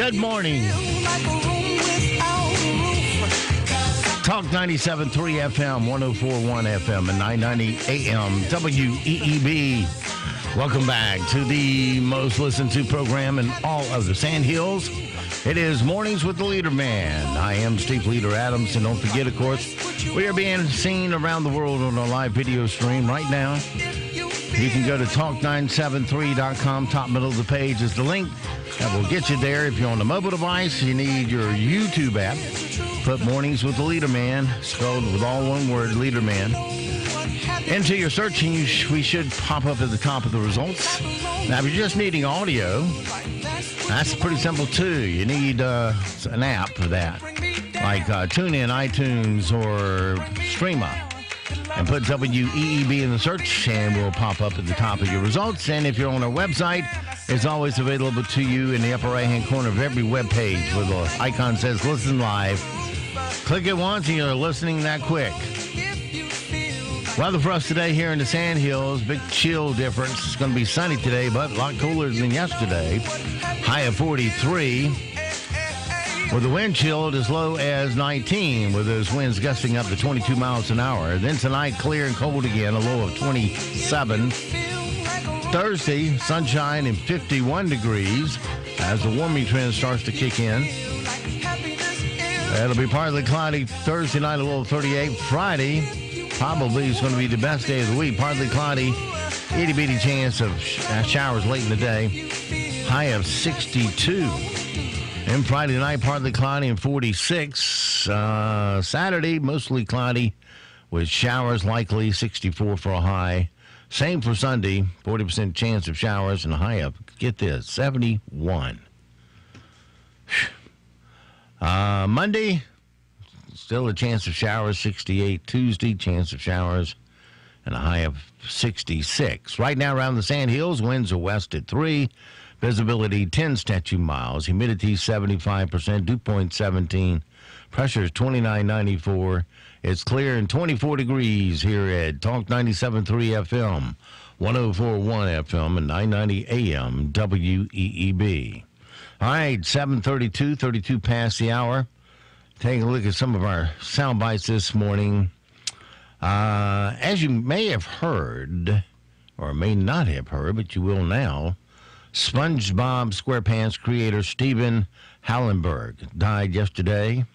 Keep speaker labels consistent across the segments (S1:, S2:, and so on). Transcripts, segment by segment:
S1: Good morning. Talk 97.3 FM, 104.1 FM, and 990 AM WEEB. Welcome back to the most listened to program in all of the Sand Hills. It is Mornings with the Leader Man. I am Steve Leader Adams, and don't forget, of course, we are being seen around the world on our live video stream right now. You can go to talk973.com. Top middle of the page is the link that will get you there. If you're on the mobile device, you need your YouTube app. Put Mornings with the Leader Man, spelled with all one word, Leader Man, into your search, and we should pop up at the top of the results. Now, if you're just needing audio, that's pretty simple, too. You need an app for that, like TuneIn, iTunes, or Streama. And put WEEB in the search, and we'll pop up at the top of your results. And if you're on our website, it's always available to you in the upper right-hand corner of every web page where the icon says Listen Live. Click it once, and you're listening that quick. Weather for us today here in the Sand Hills, big chill difference. It's going to be sunny today, but a lot cooler than yesterday. High of 43. With the wind chilled as low as 19, with those winds gusting up to 22 miles an hour. Then tonight, clear and cold again, a low of 27. Thursday, sunshine and 51 degrees as the warming trend starts to kick in. It'll be partly cloudy Thursday night, a low of 38. Friday, probably is going to be the best day of the week. Partly cloudy, itty-bitty chance of showers late in the day. High of 62. And Friday night, partly cloudy and 46. Saturday, mostly cloudy with showers likely, 64 for a high. Same for Sunday, 40% chance of showers and a high of, get this, 71. Monday, still a chance of showers, 68. Tuesday, chance of showers and a high of 66. Right now around the Sand Hills, winds are west at 3. Visibility 10 statute miles. Humidity 75%. Dew point 17. Pressure is 2994. It's clear and 24 degrees here at Talk 97.3 FM, 104.1 FM, and 990 AM WEEB. All right, 7:32, 32 past the hour. Taking a look at some of our sound bites this morning. As you may have heard, or may not have heard, but you will now, SpongeBob SquarePants creator Stephen Hallenberg died yesterday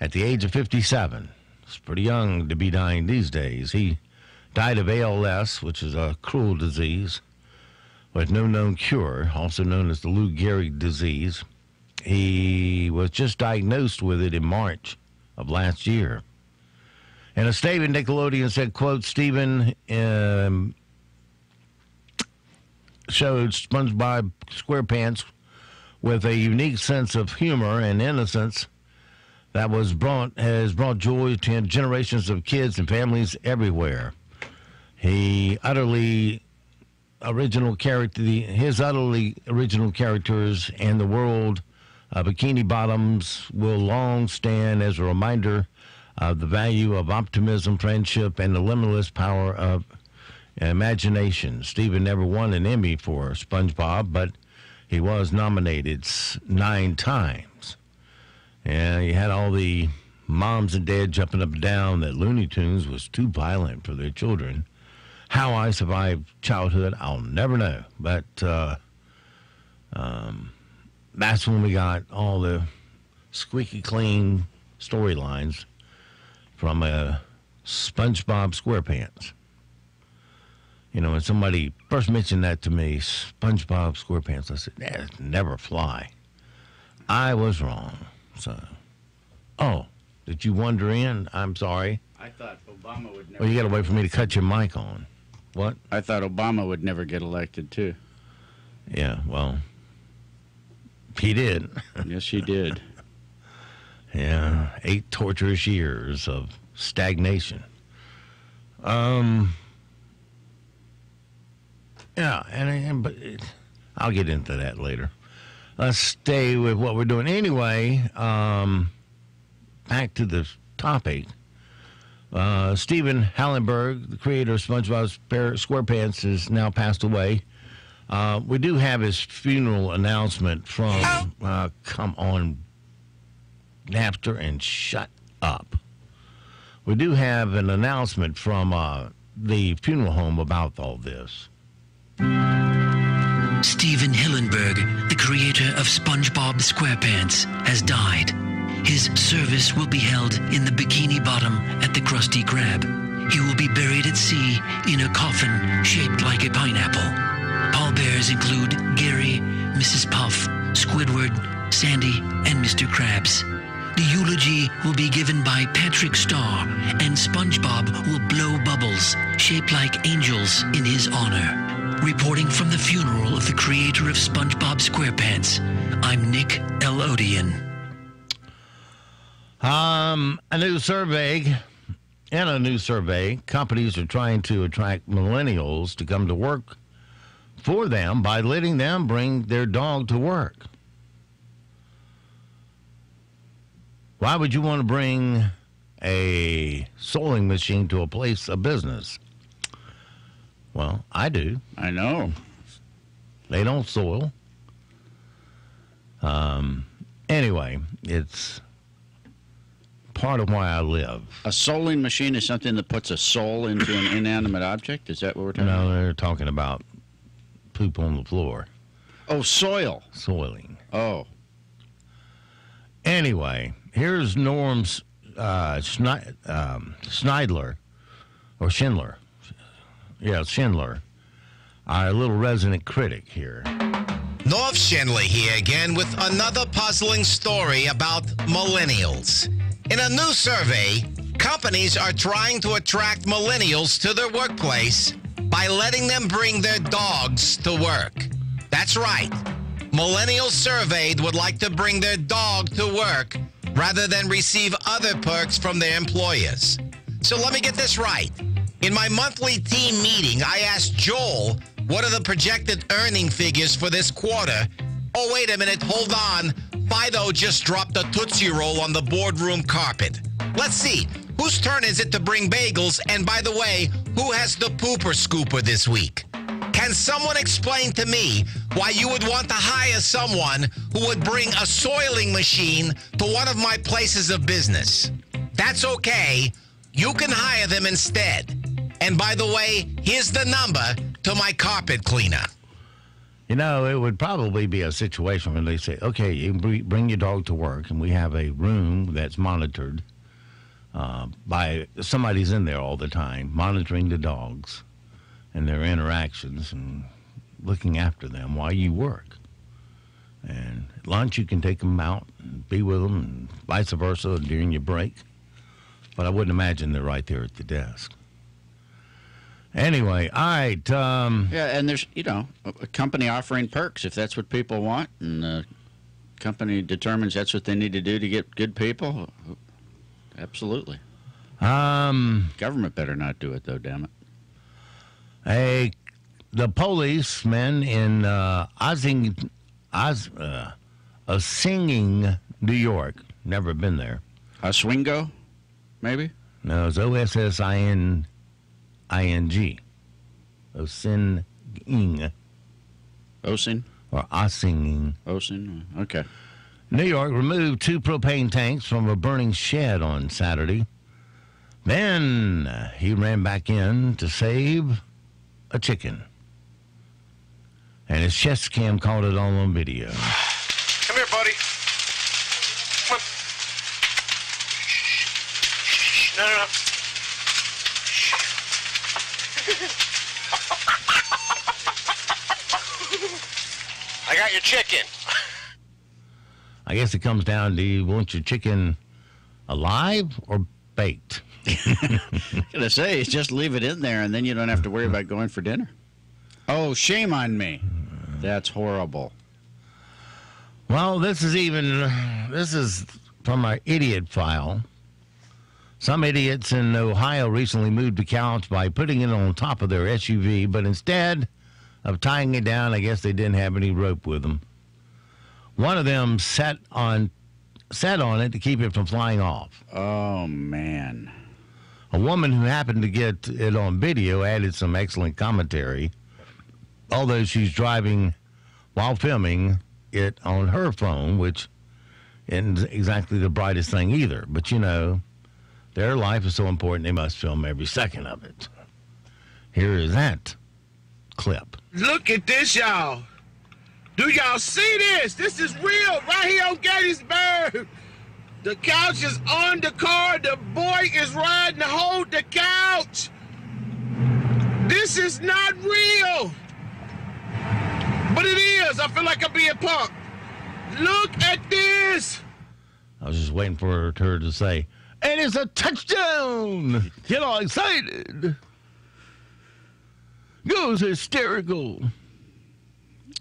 S1: at the age of 57. It's pretty young to be dying these days. He died of ALS, which is a cruel disease with no known cure, also known as the Lou Gehrig disease. He was just diagnosed with it in March of last year. In a statement, Nickelodeon said, quote, Stephen showed SpongeBob SquarePants with a unique sense of humor and innocence that has brought joy to generations of kids and families everywhere. His utterly original characters and the world of Bikini Bottoms will long stand as a reminder of the value of optimism, friendship, and the limitless power of imagination. Stephen never won an Emmy for SpongeBob, but he was nominated 9 times. And you had all the moms and dads jumping up and down that Looney Tunes was too violent for their children. How I survived childhood, I'll never know. But that's when we got all the squeaky clean storylines from SpongeBob SquarePants. You know, when somebody first mentioned that to me, SpongeBob SquarePants, I said, that'd never fly. I was wrong. So, did you wander in? I'm sorry.
S2: I thought Obama would never.
S1: Well, you got to wait for me to cut your mic on. What?
S2: I thought Obama would never get elected, too.
S1: Yeah, well, he did.
S2: Yes, he did.
S1: Yeah, 8 torturous years of stagnation. Yeah, but I'll get into that later. Let's stay with what we're doing. Anyway, back to the topic. Stephen Hallenberg, the creator of SpongeBob SquarePants, has now passed away. We do have his funeral announcement from, come on, Napster, and shut up. We do have an announcement from the funeral home about all this.
S3: Steven Hillenburg, the creator of SpongeBob SquarePants, has died. His service will be held in the Bikini Bottom at the Krusty Krab. He will be buried at sea in a coffin shaped like a pineapple. Pallbearers include Gary, Mrs. Puff, Squidward, Sandy, and Mr. Krabs. The eulogy will be given by Patrick Starr, and SpongeBob will blow bubbles shaped like angels in his honor. Reporting from the funeral of the creator of SpongeBob SquarePants, I'm Nick L. Odian.
S1: A new survey, companies are trying to attract millennials to come to work for them by letting them bring their dog to work. Why would you want to bring a sewing machine to a place of business? Well, I do.
S2: I know.
S1: They don't soil. Anyway, it's part of why I live.
S2: A souling machine is something that puts a soul into an inanimate object? Is that what we're talking about?
S1: No, they're talking about poop on the floor.
S2: Oh, soil.
S1: Soiling.
S2: Oh.
S1: Anyway, here's Norm's Schneidler, or Schindler. Yeah, Schindler, our little resident critic here.
S4: Norv Schindler here again with another puzzling story about millennials. In a new survey, companies are trying to attract millennials to their workplace by letting them bring their dogs to work. That's right. Millennials surveyed would like to bring their dog to work rather than receive other perks from their employers. So let me get this right. In my monthly team meeting, I asked Joel, what are the projected earning figures for this quarter? Oh, wait a minute, hold on. Fido just dropped a Tootsie Roll on the boardroom carpet. Let's see, whose turn is it to bring bagels? And by the way, who has the pooper scooper this week? Can someone explain to me why you would want to hire someone who would bring a soiling machine to one of my places of business? That's okay. You can hire them instead. And by the way, here's the number to my carpet cleaner.
S1: You know, it would probably be a situation where they say, okay, you bring your dog to work, and we have a room that's monitored by somebody's in there all the time, monitoring the dogs and their interactions and looking after them while you work. And at lunch, you can take them out and be with them, and vice versa during your break. But I wouldn't imagine they're right there at the desk. Anyway, all right.
S2: Yeah, and there's, a company offering perks if that's what people want, and the company determines that's what they need to do to get good people. Absolutely. Government better not do it, though, damn it.
S1: The policemen in Ossinging, New York, never been there.
S2: Oswego, maybe?
S1: No, it's Ossing. Ossinging.
S2: Ossing?
S1: Or Ossinging.
S2: Ossing, okay.
S1: New York removed 2 propane tanks from a burning shed on Saturday. Then he ran back in to save a chicken. And his chest cam caught it all on video.
S5: Come here, buddy. Come on. No. I got your chicken.
S1: I guess it comes down to, you want your chicken alive or baked?
S2: I'm going to say, just leave it in there, and then you don't have to worry about going for dinner. Oh, shame on me. That's horrible.
S1: Well, this is from our idiot file. Some idiots in Ohio recently moved a couch by putting it on top of their SUV, but instead of tying it down, I guess they didn't have any rope with them. One of them sat on it to keep it from flying off.
S2: Oh, man.
S1: A woman who happened to get it on video added some excellent commentary. although she's driving while filming it on her phone, which isn't exactly the brightest thing either. But, you know, their life is so important, they must film every second of it. Here is that clip.
S6: Look at this, y'all. Do y'all see this? This is real right here on Gettysburg. The couch is on the car. The boy is riding to hold the couch. This is not real. But it is. I feel like I'm being punked. Look at this.
S1: I was just waiting for her to say, and it's a touchdown. Get all excited. Goes hysterical.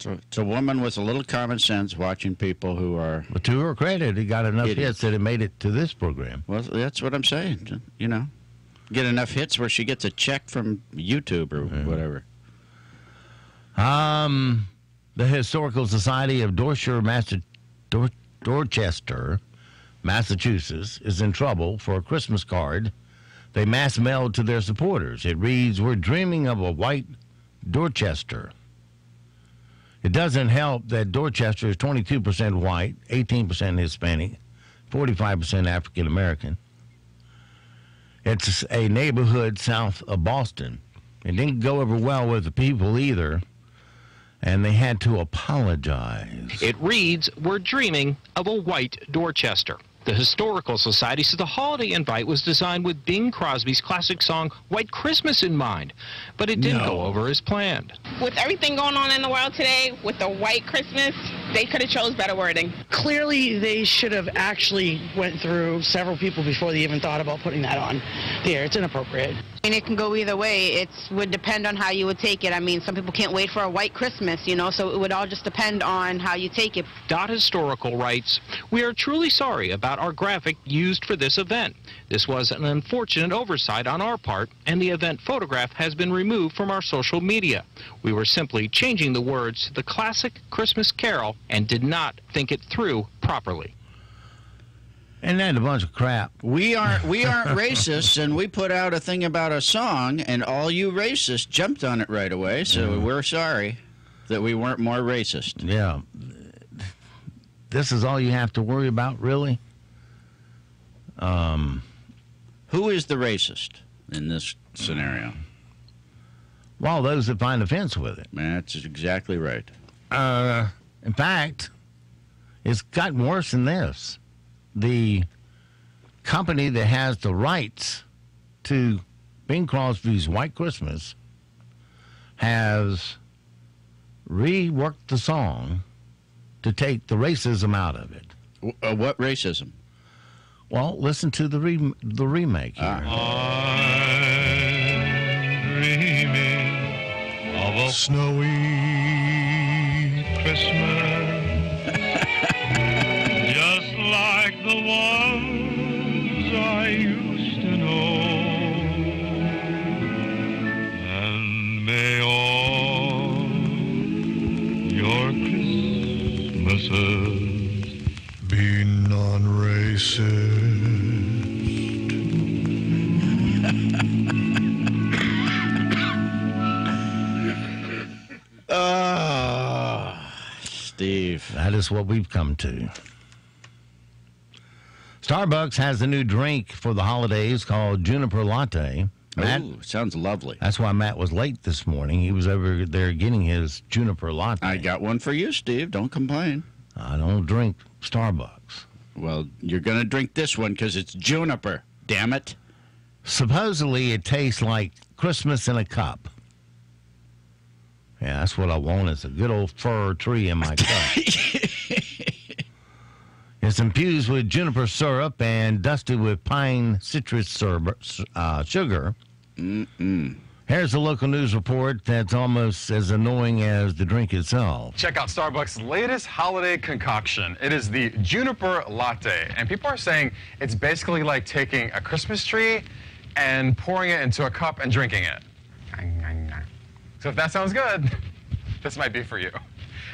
S2: So it's a woman with a little common sense watching people who are...
S1: But to her credit, he got enough
S2: idiots.
S1: hits that it made it to this program.
S2: Well, that's what I'm saying. You know, get enough hits where she gets a check from YouTube or whatever.
S1: The Historical Society of Dorchester, Massachusetts, is in trouble for a Christmas card they mass mailed to their supporters. It reads, "We're dreaming of a white Dorchester." It doesn't help that Dorchester is 22% white, 18% Hispanic, 45% African American. It's a neighborhood south of Boston. It didn't go over well with the people either, and they had to apologize.
S7: It reads, "We're dreaming of a white Dorchester." The Historical Society says the holiday invite was designed with Bing Crosby's classic song White Christmas in mind, but it didn't go over as planned.
S8: With everything going on in the world today, with the white Christmas, they could have chose better wording.
S9: Clearly, they should have actually went through several people before they even thought about putting that on there. It's inappropriate.
S10: I mean, it can go either way. It would depend on how you would take it. I mean, some people can't wait for a white Christmas, you know, so it would all just depend on how you take it.
S7: Dot Historical writes, "We are truly sorry about our graphic used for this event. This was an unfortunate oversight on our part, and the event photograph has been removed from our social media. We were simply changing the words to the classic Christmas carol and did not think it through properly."
S1: And that's a bunch of crap.
S2: We aren't racists, and we put out a thing about a song, and all you racists jumped on it right away, so we're sorry that we weren't more racist.
S1: Yeah. This is all you have to worry about, really?
S2: Who is the racist in this scenario?
S1: Well, those that find offense with it.
S2: That's exactly right.
S1: In fact, it's gotten worse than this. The company that has the rights to Bing Crosby's White Christmas has reworked the song to take the racism out of it.
S2: What racism?
S1: Well, listen to the remake here.
S11: I'm dreaming of a snowy Christmas, just like the ones I used to know. And may all your Christmases be non-racist.
S2: Steve.
S1: That is what we've come to. Starbucks has a new drink for the holidays called Juniper Latte. Matt,
S2: Ooh, sounds lovely.
S1: that's why Matt was late this morning. He was over there getting his Juniper Latte.
S2: I got one for you, Steve. Don't complain.
S1: I don't drink Starbucks.
S2: Well, you're going to drink this one because it's juniper. Damn it.
S1: Supposedly, it tastes like Christmas in a cup. Yeah, that's what I want. It's a good old fir tree in my cup. It's infused with juniper syrup and dusted with pine citrus sugar. Here's a local news report that's almost as annoying as the drink itself.
S12: Check out Starbucks' latest holiday concoction. It is the Juniper Latte. And people are saying it's basically like taking a Christmas tree and pouring it into a cup and drinking it. So if that sounds good, this might be for you.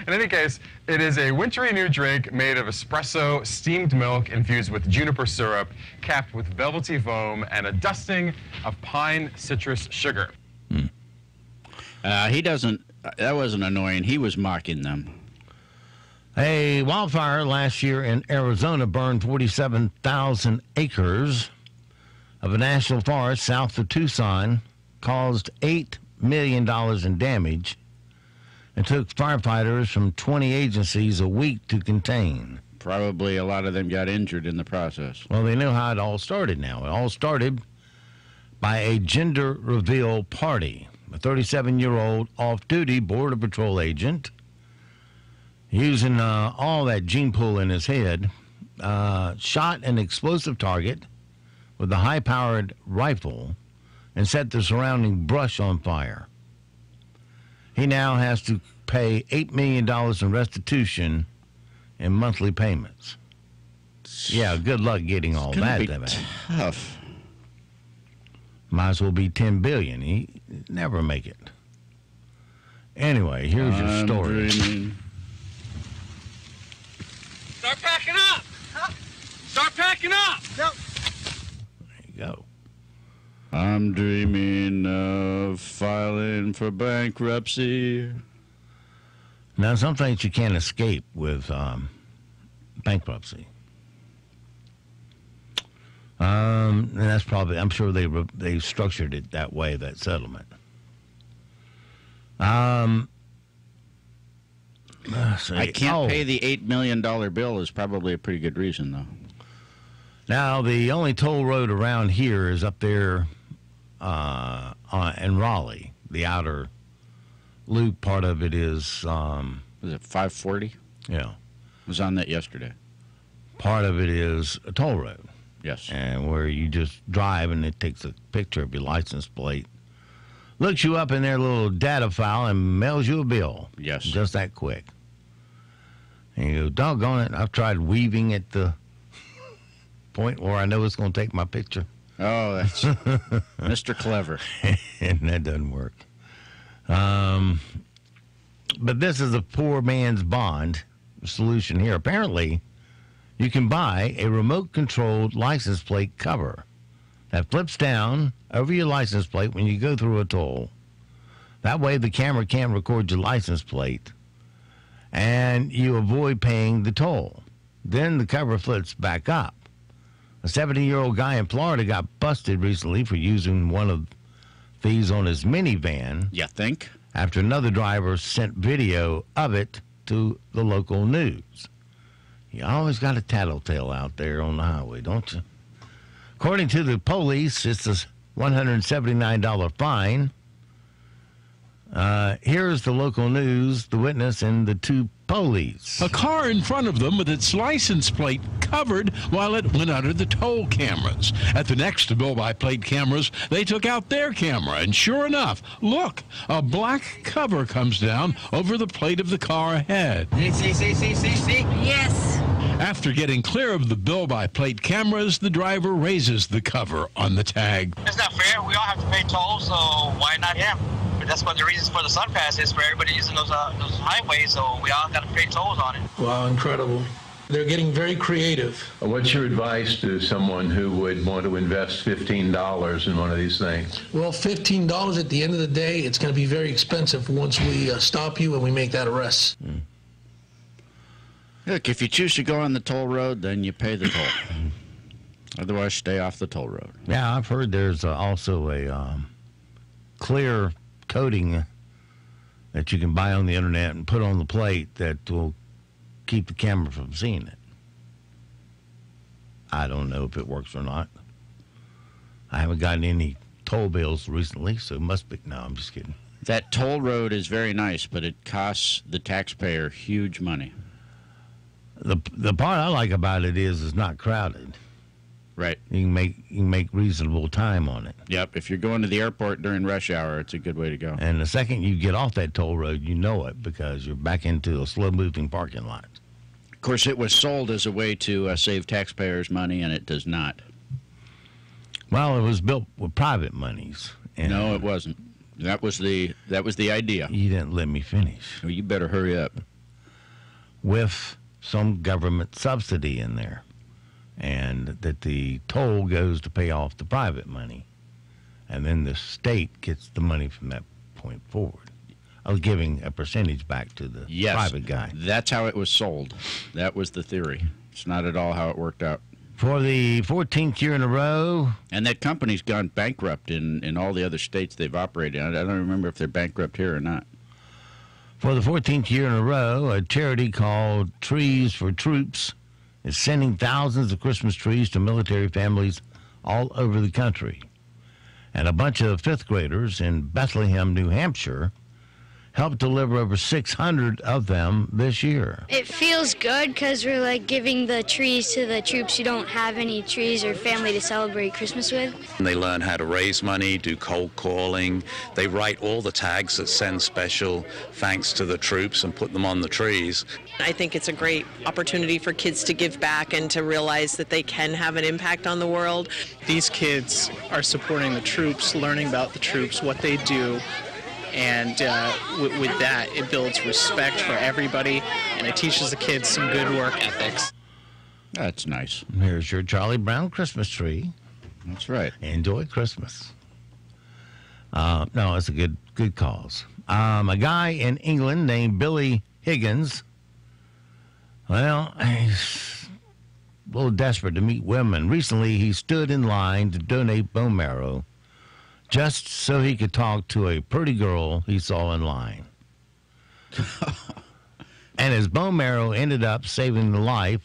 S12: In any case, it is a wintry new drink made of espresso, steamed milk infused with juniper syrup, capped with velvety foam, and a dusting of pine citrus sugar.
S2: He doesn't That wasn't annoying. He was mocking them.
S1: A wildfire last year in Arizona burned 47,000 acres of a national forest south of Tucson, caused $8 million in damage, and took firefighters from 20 agencies a week to contain.
S2: Probably a lot of them got injured in the process.
S1: Well, they know how it all started now. It all started by a gender reveal party. A 37-year-old off-duty Border Patrol agent, using all that gene pool in his head, shot an explosive target with a high-powered rifle and set the surrounding brush on fire. He now has to pay $8 million in restitution in monthly payments. Yeah, good luck getting all that.
S2: It's gonna be tough.
S1: Might as well be $10 billion. He never make it. Anyway, here's your story.
S6: Start packing up. Start packing up. No.
S1: There you go.
S2: I'm dreaming of filing for bankruptcy.
S1: Now, some things you can't escape with bankruptcy. And that's probably, I'm sure they structured it that way, that settlement.
S2: I can't pay the $8 million bill is probably a pretty good reason, though.
S1: Now, the only toll road around here is up there in Raleigh. The outer loop part of it is...
S2: was it 540?
S1: Yeah.
S2: Was on that yesterday.
S1: Part of it is a toll road.
S2: Yes.
S1: And where you just drive and it takes a picture of your license plate, looks you up in their little data file and mails you a bill.
S2: Yes.
S1: Just that quick. And you go, doggone it, I've tried weaving at the point where I know it's going to take my picture.
S2: Oh, that's Mr. Clever.
S1: And that doesn't work. But this is a poor man's bond solution here. Apparently, you can buy a remote-controlled license plate cover that flips down over your license plate when you go through a toll. That way, the camera can't record your license plate, and you avoid paying the toll. Then the cover flips back up. A 70-year-old guy in Florida got busted recently for using one of these on his minivan.
S2: You think?
S1: After another driver sent video of it to the local news. You always got a tattletale out there on the highway, don't you? According to the police, it's a $179 fine. Here's the local news, the witness, and the two police.
S13: A car in front of them with its license plate covered while it went under the toll cameras. At the next bill-by-plate cameras, they took out their camera, and sure enough, look, a black cover comes down over the plate of the car ahead.
S6: See?
S14: Yes.
S13: After getting clear of the bill-by-plate cameras, the driver raises the cover on the tag.
S14: It's not fair. We all have to pay tolls, so why not him? But that's one of the reasons for the Sun Pass is for everybody using those highways, so we all got to pay tolls on it.
S15: Wow, incredible. They're getting very creative.
S16: What's your advice to someone who would want to invest $15 in one of these things?
S15: Well, $15 at the end of the day, it's going to be very expensive once we stop you and we make that arrest.
S2: Look, if you choose to go on the toll road, then you pay the toll. Otherwise, stay off the toll road.
S1: Yeah, I've heard there's also a clear coating that you can buy on the internet and put on the plate that will keep the camera from seeing it. I don't know if it works or not. I haven't gotten any toll bills recently, so it must be. No, I'm just kidding.
S2: That toll road is very nice, but it costs the taxpayer huge money.
S1: The part I like about it is it's not crowded.
S2: Right.
S1: You can make reasonable time on it.
S2: Yep. If you're going to the airport during rush hour, it's a good way to go.
S1: And the second you get off that toll road, you know it because you're back into a slow-moving parking lot.
S2: Of course, it was sold as a way to save taxpayers money, and it does not.
S1: Well, it was built with private monies. And
S2: no, it wasn't. That was the idea.
S1: You didn't let me finish.
S2: Well, you better hurry up.
S1: With some government subsidy in there, and that the toll goes to pay off the private money, and then the state gets the money from that point forward. giving a percentage back to the private guy.
S2: That's how it was sold. That was the theory. It's not at all how it worked out.
S1: For the 14th year in a row.
S2: And that company's gone bankrupt in all the other states they've operated in. I don't remember if they're bankrupt here or not.
S1: For the 14th year in a row, a charity called Trees for Troops is sending thousands of Christmas trees to military families all over the country. And a bunch of fifth graders in Bethlehem, New Hampshire, helped deliver over 600 of them this year.
S17: It feels good because we're like giving the trees to the troops who don't have any trees or family to celebrate Christmas with.
S18: They learn how to raise money, do cold calling. They write all the tags that send special thanks to the troops and put them on the trees.
S19: I think it's a great opportunity for kids to give back and to realize that they can have an impact on the world.
S20: These kids are supporting the troops, learning about the troops, what they do. And with that, it builds respect for everybody, and it teaches the kids some good work ethics.
S2: That's nice.
S1: Here's your Charlie Brown Christmas tree.
S2: That's right.
S1: Enjoy Christmas. No, it's a good cause. A guy in England named Billy Higgins, well, he's a little desperate to meet women. Recently, he stood in line to donate bone marrow just so he could talk to a pretty girl he saw in line. And his bone marrow ended up saving the life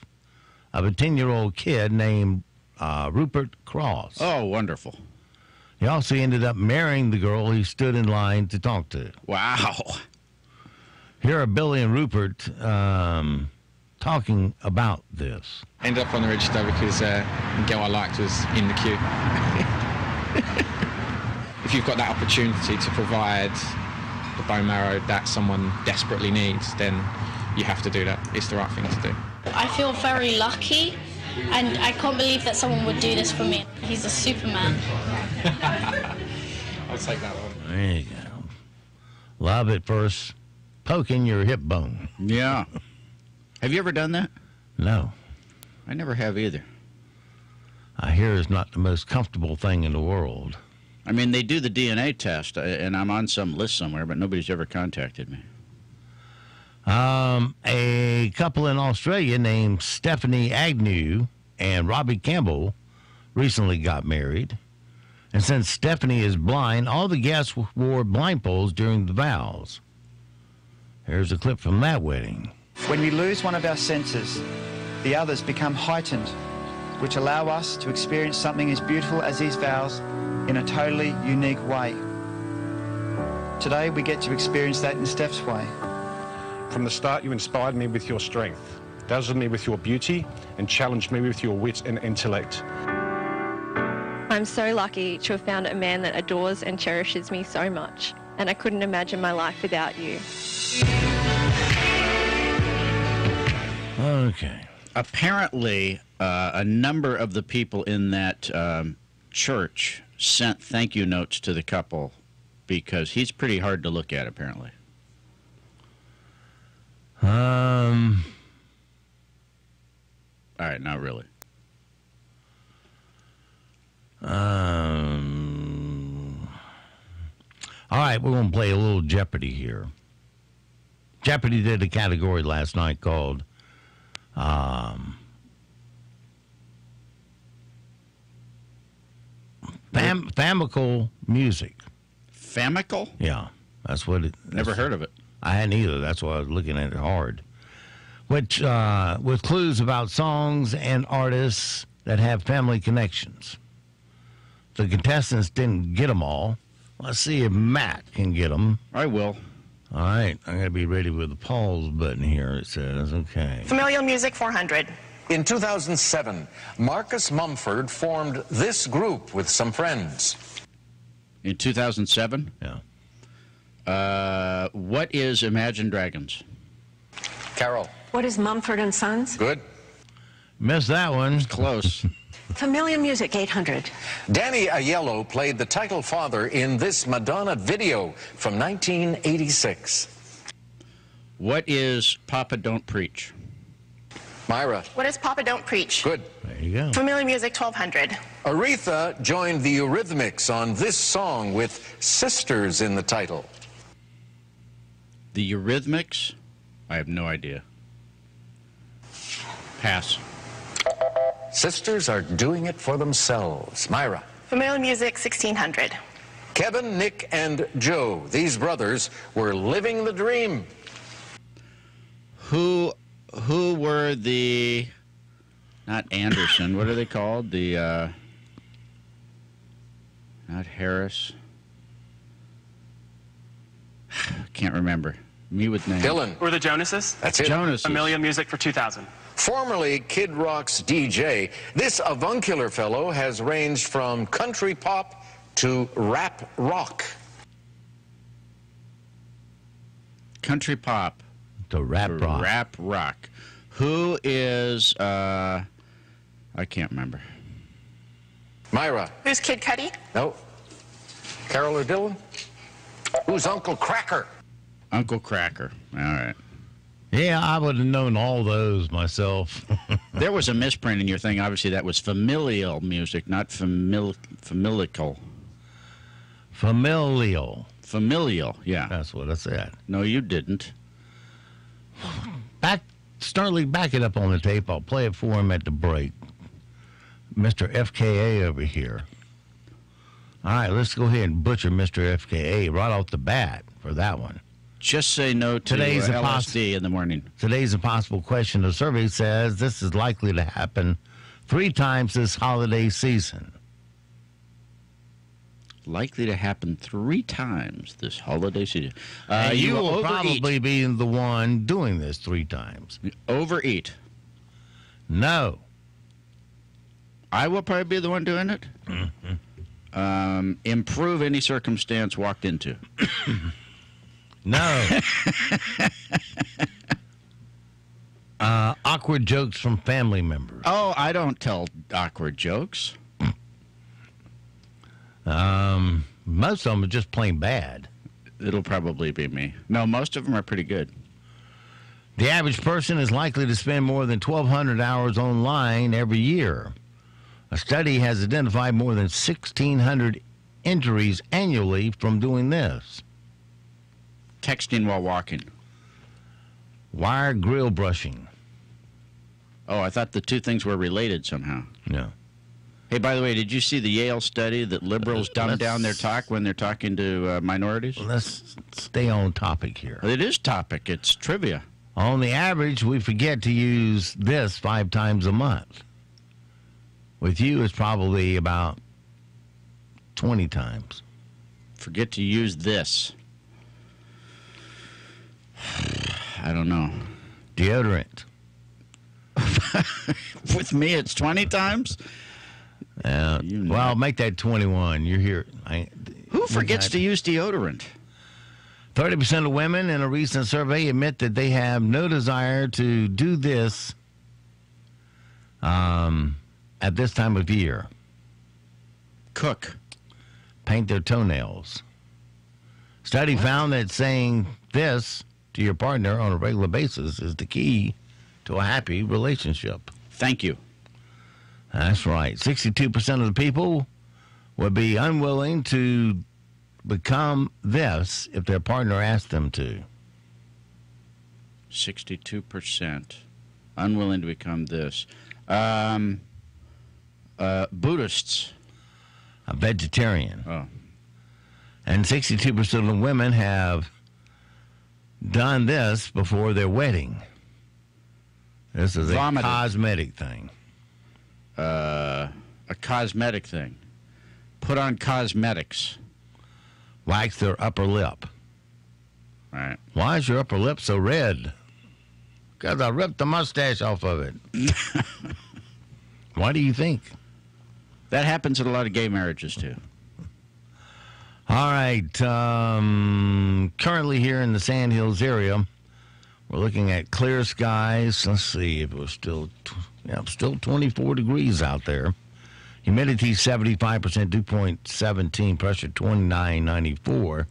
S1: of a 10-year-old kid named Rupert Cross.
S2: Oh, wonderful.
S1: He also ended up marrying the girl he stood in line to talk to.
S2: Wow.
S1: Here are Billy and Rupert talking about this.
S21: Ended up on the register because the girl I liked was in the queue. If you've got that opportunity to provide the bone marrow that someone desperately needs, then you have to do that. It's the right thing to do.
S22: I feel very lucky, and I can't believe that someone would do this for me. He's a Superman.
S21: I'll take that one.
S1: There you go. Love at first poking your hip bone.
S2: Yeah. Have you ever done that?
S1: No.
S2: I never have either.
S1: I hear it's not the most comfortable thing in the world.
S2: I mean, they do the DNA test, and I'm on some list somewhere, but nobody's ever contacted me.
S1: A couple in Australia named Stephanie Agnew and Robbie Campbell recently got married. And since Stephanie is blind, all the guests wore blindfolds during the vows. Here's a clip from that wedding.
S23: When we lose one of our senses, the others become heightened, which allow us to experience something as beautiful as these vows in a totally unique way. Today we get to experience that in Steph's way.
S24: From the start, you inspired me with your strength, dazzled me with your beauty, and challenged me with your wit and intellect.
S25: I'm so lucky to have found a man that adores and cherishes me so much, and I couldn't imagine my life without you.
S1: Okay.
S2: Apparently, a number of the people in that church sent thank you notes to the couple because he's pretty hard to look at, apparently.
S1: All
S2: right, not really.
S1: All right, we're going to play a little Jeopardy here. Jeopardy did a category last night called Famical music.
S2: Famical?
S1: Yeah, that's what it.
S2: Never heard of it.
S1: I hadn't either. That's why I was looking at it hard. Which with clues about songs and artists that have family connections. The contestants didn't get them all. Let's see if Matt can get them.
S2: I will.
S1: All right, I'm going to be ready with the pause button here. It says, okay.
S26: Familial Music 400.
S27: In 2007, Marcus Mumford formed this group with some friends.
S2: In 2007?
S1: Yeah.
S2: What is Imagine Dragons?
S27: Carol.
S26: What is Mumford and Sons?
S27: Good.
S1: Missed that one.
S2: Close.
S26: Familial Music 800.
S27: Danny Aiello played the title father in this Madonna video from 1986.
S2: What is Papa Don't Preach?
S27: Myra.
S26: What is Papa Don't Preach?
S27: Good.
S1: There you go.
S26: Familial Music 1200.
S27: Aretha joined the Eurythmics on this song with Sisters in the title.
S2: The Eurythmics? I have no idea. Pass.
S27: Sisters are doing it for themselves. Myra.
S26: Familiar Music 1600.
S27: Kevin, Nick, and Joe. These brothers were living the dream.
S2: Who were the... Not Anderson. What are they called? The... Not Harris. Can't remember. Me with name.
S27: Dylan.
S3: We're the Jonases.
S27: That's it.
S2: Jonas.
S3: Familiar Music for 2000.
S27: Formerly Kid Rock's DJ, this avuncular fellow has ranged from country pop to rap rock.
S2: Country pop.
S1: To rap rock.
S2: Rap rock. Who is... I can't remember.
S27: Myra.
S26: Who's Kid Cudi?
S27: No. Carol or Dylan? Who's Uncle Cracker?
S2: Uncle Cracker. All right.
S1: Yeah, I would have known all those myself.
S2: There was a misprint in your thing. Obviously, that was familial music, not familial.
S1: Familial.
S2: Familial, yeah.
S1: That's what I said.
S2: No, you didn't.
S1: Starling, back it up on the tape. I'll play it for him at the break. Mr. FKA over here. All right, let's go ahead and butcher Mr. FKA right off the bat for that one.
S2: Just say no to LSD in the morning.
S1: Today's impossible question. The survey says this is likely to happen 3 times this holiday season.
S2: Likely to happen 3 times this holiday season.
S1: You will probably be the one doing this 3 times.
S2: Overeat.
S1: No.
S2: I will probably be the one doing it.
S1: Mm-hmm.
S2: Improve any circumstance walked into.
S1: No. Awkward jokes from family members.
S2: Oh, I don't tell awkward jokes.
S1: Most of them are just plain bad.
S2: It'll probably be me. No, most of them are pretty good.
S1: The average person is likely to spend more than 1,200 hours online every year. A study has identified more than 1,600 injuries annually from doing this.
S2: Texting while walking.
S1: Wire grill brushing.
S2: Oh, I thought the 2 things were related somehow.
S1: No.
S2: Hey, by the way, did you see the Yale study that liberals dumb down their talk when they're talking to minorities?
S1: Let's stay on topic here.
S2: It is topic. It's trivia.
S1: On the average, we forget to use this 5 times a month. With you, it's probably about 20 times.
S2: Forget to use this. I don't know.
S1: Deodorant.
S2: With me, it's 20 times?
S1: Well, make that 21. You're here.
S2: Who forgets to use deodorant?
S1: 30% of women in a recent survey admit that they have no desire to do this at this time of year.
S2: Cook.
S1: Paint their toenails. Study found that saying this to your partner on a regular basis is the key to a happy relationship.
S2: Thank you.
S1: That's right. 62% of the people would be unwilling to become this if their partner asked them to.
S2: 62% unwilling to become this. Buddhists.
S1: A vegetarian.
S2: Oh.
S1: And 62% of the women have done this before their wedding. This is a cosmetic thing.
S2: A cosmetic thing. Put on cosmetics.
S1: Wax their upper lip.
S2: All right.
S1: Why is your upper lip so red? Because I ripped the mustache off of it. Why do you think?
S2: That happens at a lot of gay marriages, too.
S1: All right. Currently here in the Sand Hills area, we're looking at clear skies. Let's see if it was still 24 degrees out there. Humidity 75%, dew point 17, pressure 29.94.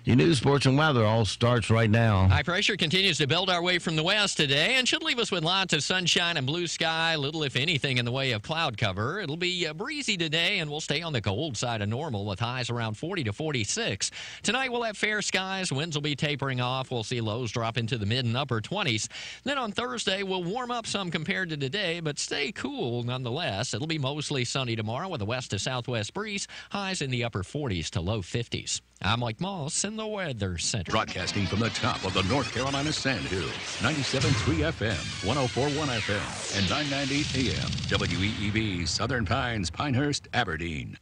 S1: Your news, sports, and weather all starts right now.
S3: High pressure continues to build our way from the west today and should leave us with lots of sunshine and blue sky, little if anything in the way of cloud cover. It'll be breezy today and we'll stay on the cold side of normal with highs around 40 to 46. Tonight we'll have fair skies. Winds will be tapering off. We'll see lows drop into the mid and upper 20s. Then on Thursday we'll warm up some compared to today, but stay cool nonetheless. It'll be mostly sunny tomorrow with a west to southwest breeze. Highs in the upper 40s to low 50s. I'm Mike Moss in the Weather Center.
S4: Broadcasting from the top of the North Carolina Sandhills, 97.3 FM, 104.1FM, and 990 AM, WEEB, Southern Pines, Pinehurst, Aberdeen.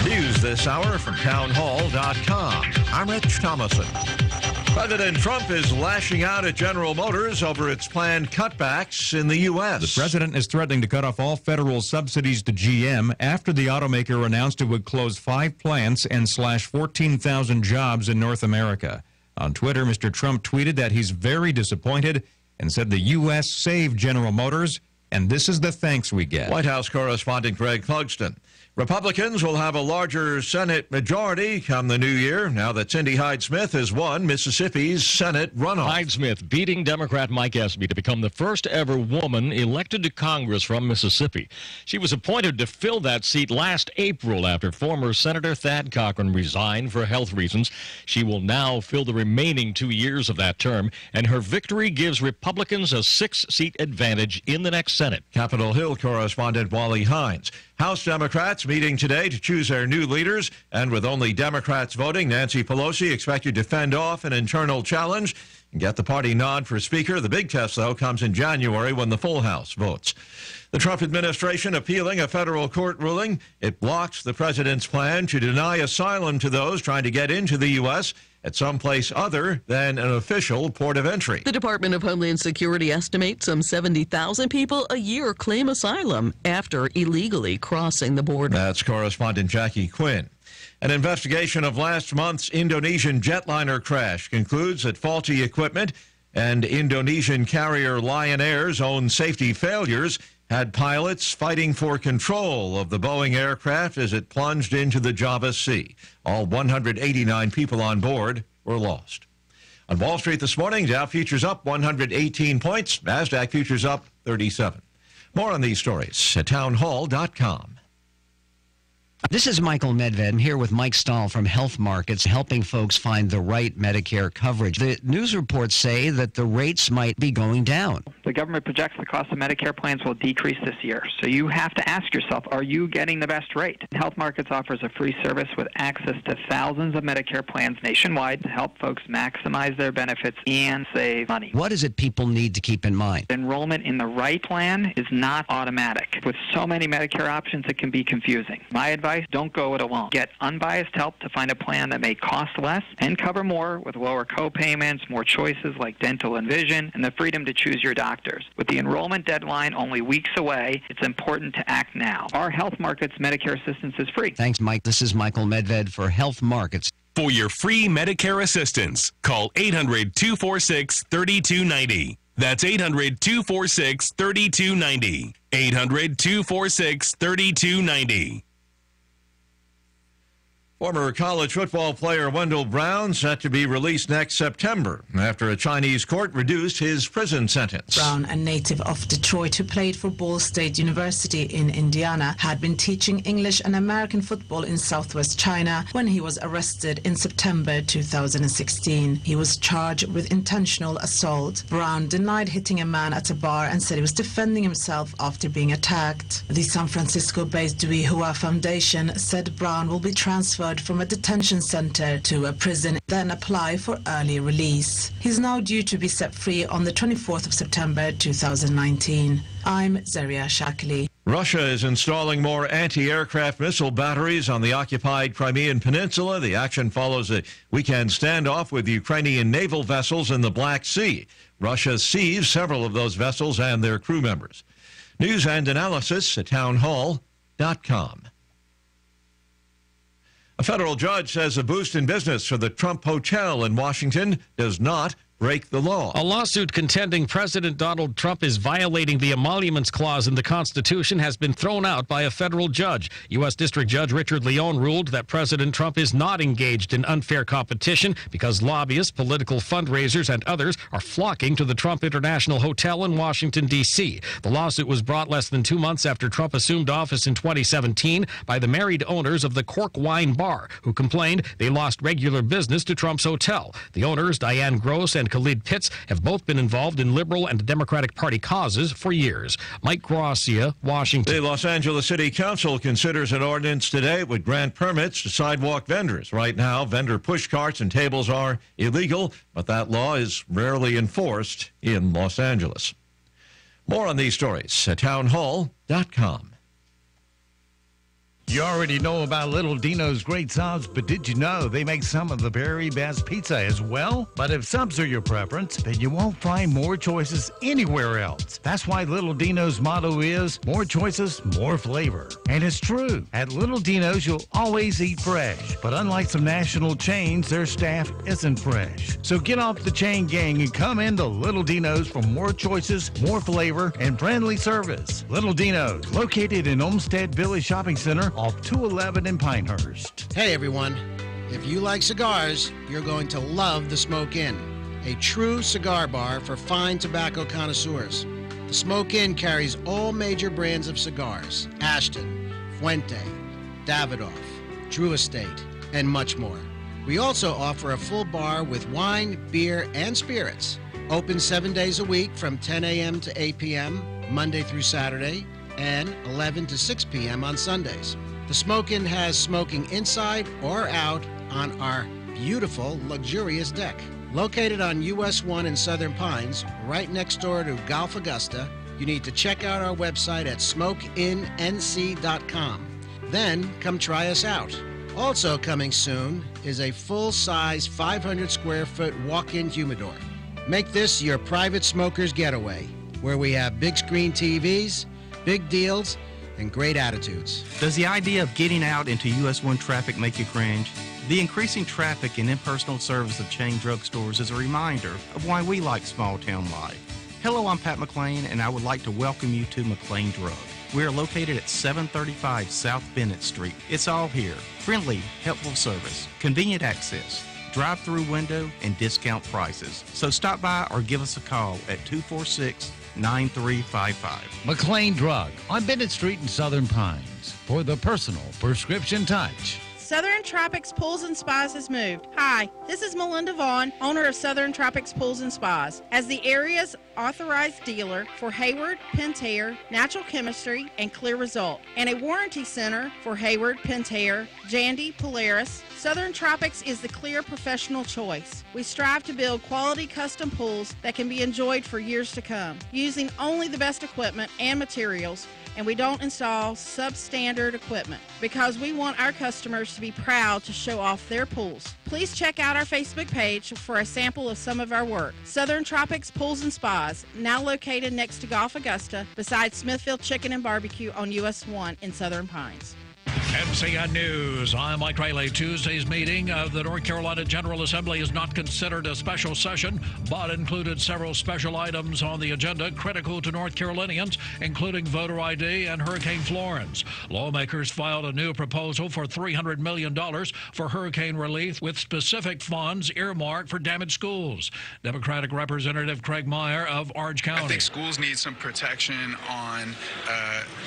S5: News this hour from townhall.com. I'm Rich Thomason. President Trump is lashing out at General Motors over its planned cutbacks in the U.S.
S7: The president is threatening to cut off all federal subsidies to GM after the automaker announced it would close 5 plants and slash 14,000 jobs in North America. On Twitter, Mr. Trump tweeted that he's very disappointed and said the U.S. saved General Motors, and this is the thanks we get.
S5: White House correspondent Greg Clugston. Republicans will have a larger Senate majority come the new year now that Cindy Hyde-Smith has won Mississippi's Senate runoff.
S8: Hyde-Smith beating Democrat Mike Espy to become the first ever woman elected to Congress from Mississippi. She was appointed to fill that seat last April after former Senator Thad Cochran resigned for health reasons. She will now fill the remaining 2 years of that term, and her victory gives Republicans a 6-seat advantage in the next Senate.
S5: Capitol Hill correspondent Wally Hines. House Democrats meeting today to choose their new leaders, and with only Democrats voting, Nancy Pelosi expected to fend off an internal challenge and get the party nod for Speaker. The big test, though, comes in January when the full House votes. The Trump administration appealing a federal court ruling. It blocks the president's plan to deny asylum to those trying to get into the U.S. at some place other than an official port of entry.
S9: The Department of Homeland Security estimates some 70,000 people a year claim asylum after illegally crossing the border.
S5: That's correspondent Jackie Quinn. An investigation of last month's Indonesian jetliner crash concludes that faulty equipment and Indonesian carrier Lion Air's own safety failures had pilots fighting for control of the Boeing aircraft as it plunged into the Java Sea. All 189 people on board were lost. On Wall Street this morning, Dow futures up 118 points, NASDAQ futures up 37. More on these stories at townhall.com.
S10: This is Michael Medved. I'm here with Mike Stahl from Health Markets, helping folks find the right Medicare coverage. The news reports say that the rates might be going down.
S28: The government projects the cost of Medicare plans will decrease this year. So you have to ask yourself, are you getting the best rate? Health Markets offers a free service with access to thousands of Medicare plans nationwide to help folks maximize their benefits and save money.
S10: What is it people need to keep in mind?
S28: Enrollment in the right plan is not automatic. With so many Medicare options, it can be confusing. My advice, don't go it alone. Get unbiased help to find a plan that may cost less and cover more with lower co-payments, more choices like dental and vision, and the freedom to choose your doctors. With the enrollment deadline only weeks away, it's important to act now. Our Health Markets Medicare assistance is free.
S10: Thanks, Mike. This is Michael Medved for Health Markets.
S29: For your free Medicare assistance, call 800-246-3290. That's 800-246-3290. 800-246-3290.
S5: Former college football player Wendell Brown set to be released next September after a Chinese court reduced his prison sentence.
S30: Brown, a native of Detroit who played for Ball State University in Indiana, had been teaching English and American football in southwest China when he was arrested in September 2016. He was charged with intentional assault. Brown denied hitting a man at a bar and said he was defending himself after being attacked. The San Francisco-based Dewey Hua Foundation said Brown will be transferred from a detention center to a prison, then apply for early release. He's now due to be set free on the 24th of September 2019. I'm Zaria Shakli.
S5: Russia is installing more anti-aircraft missile batteries on the occupied Crimean Peninsula. The action follows a weekend standoff with Ukrainian naval vessels in the Black Sea. Russia seized several of those vessels and their crew members. News and analysis at townhall.com. A federal judge says a boost in business for the Trump Hotel in Washington does not break the law.
S8: A lawsuit contending President Donald Trump is violating the emoluments clause in the Constitution has been thrown out by a federal judge. U.S. District Judge Richard Leone ruled that President Trump is not engaged in unfair competition because lobbyists, political fundraisers, and others are flocking to the Trump International Hotel in Washington, D.C. The lawsuit was brought less than 2 months after Trump assumed office in 2017 by the married owners of the Cork Wine Bar, who complained they lost regular business to Trump's hotel. The owners, Diane Gross and Khalid Pitts, have both been involved in liberal and Democratic Party causes for years. Mike Gracia, Washington.
S5: The Los Angeles City Council considers an ordinance today that would grant permits to sidewalk vendors. Right now, vendor push carts and tables are illegal, but that law is rarely enforced in Los Angeles. More on these stories at townhall.com.
S6: You already know about Little Dino's great subs, but did you know they make some of the very best pizza as well? But if subs are your preference, then you won't find more choices anywhere else. That's why Little Dino's motto is more choices, more flavor. And it's true. At Little Dino's, you'll always eat fresh. But unlike some national chains, their staff isn't fresh. So get off the chain gang and come into Little Dino's for more choices, more flavor, and friendly service. Little Dino's, located in Olmsted Village Shopping Center, off 211 in Pinehurst.
S11: Hey everyone, if you like cigars, you're going to love the Smoke Inn, a true cigar bar for fine tobacco connoisseurs. The Smoke Inn carries all major brands of cigars: Ashton, Fuente, Davidoff, Drew Estate, and much more. We also offer a full bar with wine, beer, and spirits. Open 7 days a week from 10 a.m. to 8 p.m., Monday through Saturday, and 11 to 6 p.m. on Sundays. The Smoke Inn has smoking inside or out on our beautiful, luxurious deck. Located on US 1 in Southern Pines, right next door to Golf Augusta, you need to check out our website at smokeinnc.com. Then come try us out. Also coming soon is a full-size 500 square foot walk-in humidor. Make this your private smoker's getaway, where we have big screen TVs, big deals, and great attitudes.
S12: Does the idea of getting out into US 1 traffic make you cringe? The increasing traffic and impersonal service of chain drugstores is a reminder of why we like small town life. Hello, I'm Pat McLean, and I would like to welcome you to McLean Drug. We are located at 735 South Bennett Street. It's all here. Friendly, helpful service, convenient access, drive-through window, and discount prices. So stop by or give us a call at 246-9355.
S6: McLean Drug on Bennett Street in Southern Pines for the personal prescription touch.
S13: Southern Tropics Pools and Spas has moved. Hi, this is Melinda Vaughn, owner of Southern Tropics Pools and Spas. As the area's authorized dealer for Hayward, Pentair, Natural Chemistry, and Clear Result, and a warranty center for Hayward, Pentair, Jandy, Polaris, Southern Tropics is the clear professional choice. We strive to build quality custom pools that can be enjoyed for years to come, using only the best equipment and materials, and we don't install substandard equipment because we want our customers to be proud to show off their pools. Please check out our Facebook page for a sample of some of our work. Southern Tropics Pools and Spas, now located next to Golf Augusta, beside Smithfield Chicken and Barbecue on US 1 in Southern Pines.
S14: MCN News. I'm Mike Riley. Tuesday's meeting of the North Carolina General Assembly is not considered a special session, but included several special items on the agenda critical to North Carolinians, including voter ID and Hurricane Florence. Lawmakers filed a new proposal for $300 million for hurricane relief with specific funds earmarked for damaged schools. Democratic Representative Craig Meyer of Orange County.
S15: I think schools need some protection on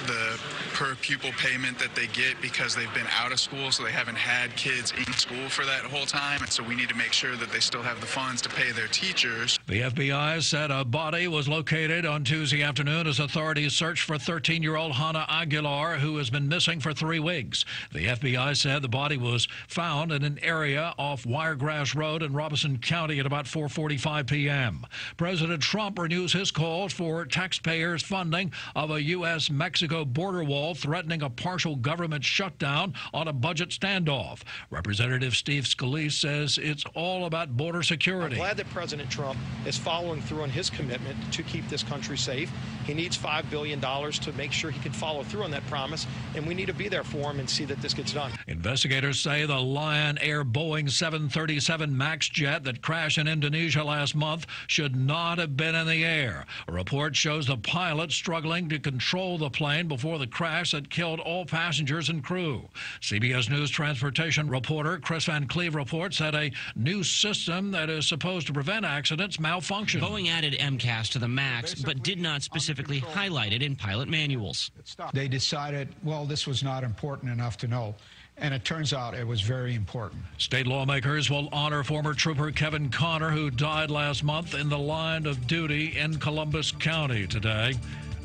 S15: the per pupil payment that they get because they've been out of school, so they haven't had kids in school for that whole time, and so we need to make sure that they still have the funds to pay their teachers.
S14: The FBI said a body was located on Tuesday afternoon as authorities searched for 13-year-old Hannah Aguilar, who has been missing for 3 weeks. The FBI said the body was found in an area off Wiregrass Road in Robeson County at about 4:45 p.m. President Trump renews his calls for taxpayers' funding of a U.S.-Mexico border wall wall, threatening a partial government shutdown on a budget standoff. Representative Steve Scalise says it's all about border security.
S16: I'm glad that President Trump is following through on his commitment to keep this country safe. He needs $5 billion to make sure he can follow through on that promise, and we need to be there for him and see that this gets done.
S14: Investigators say the Lion Air Boeing 737 MAX jet that crashed in Indonesia last month should not have been in the air. A report shows the pilot struggling to control the plane before the crash that killed all passengers and crew. CBS News transportation reporter Chris Van Cleve reports that a new system that is supposed to prevent accidents malfunctioned.
S17: Boeing added MCAS to the MAX, but did not specifically highlight it in pilot manuals.
S18: They decided, well, this was not important enough to know. And it turns out it was very important.
S14: State lawmakers will honor former trooper Kevin Connor, who died last month in the line of duty in Columbus County today.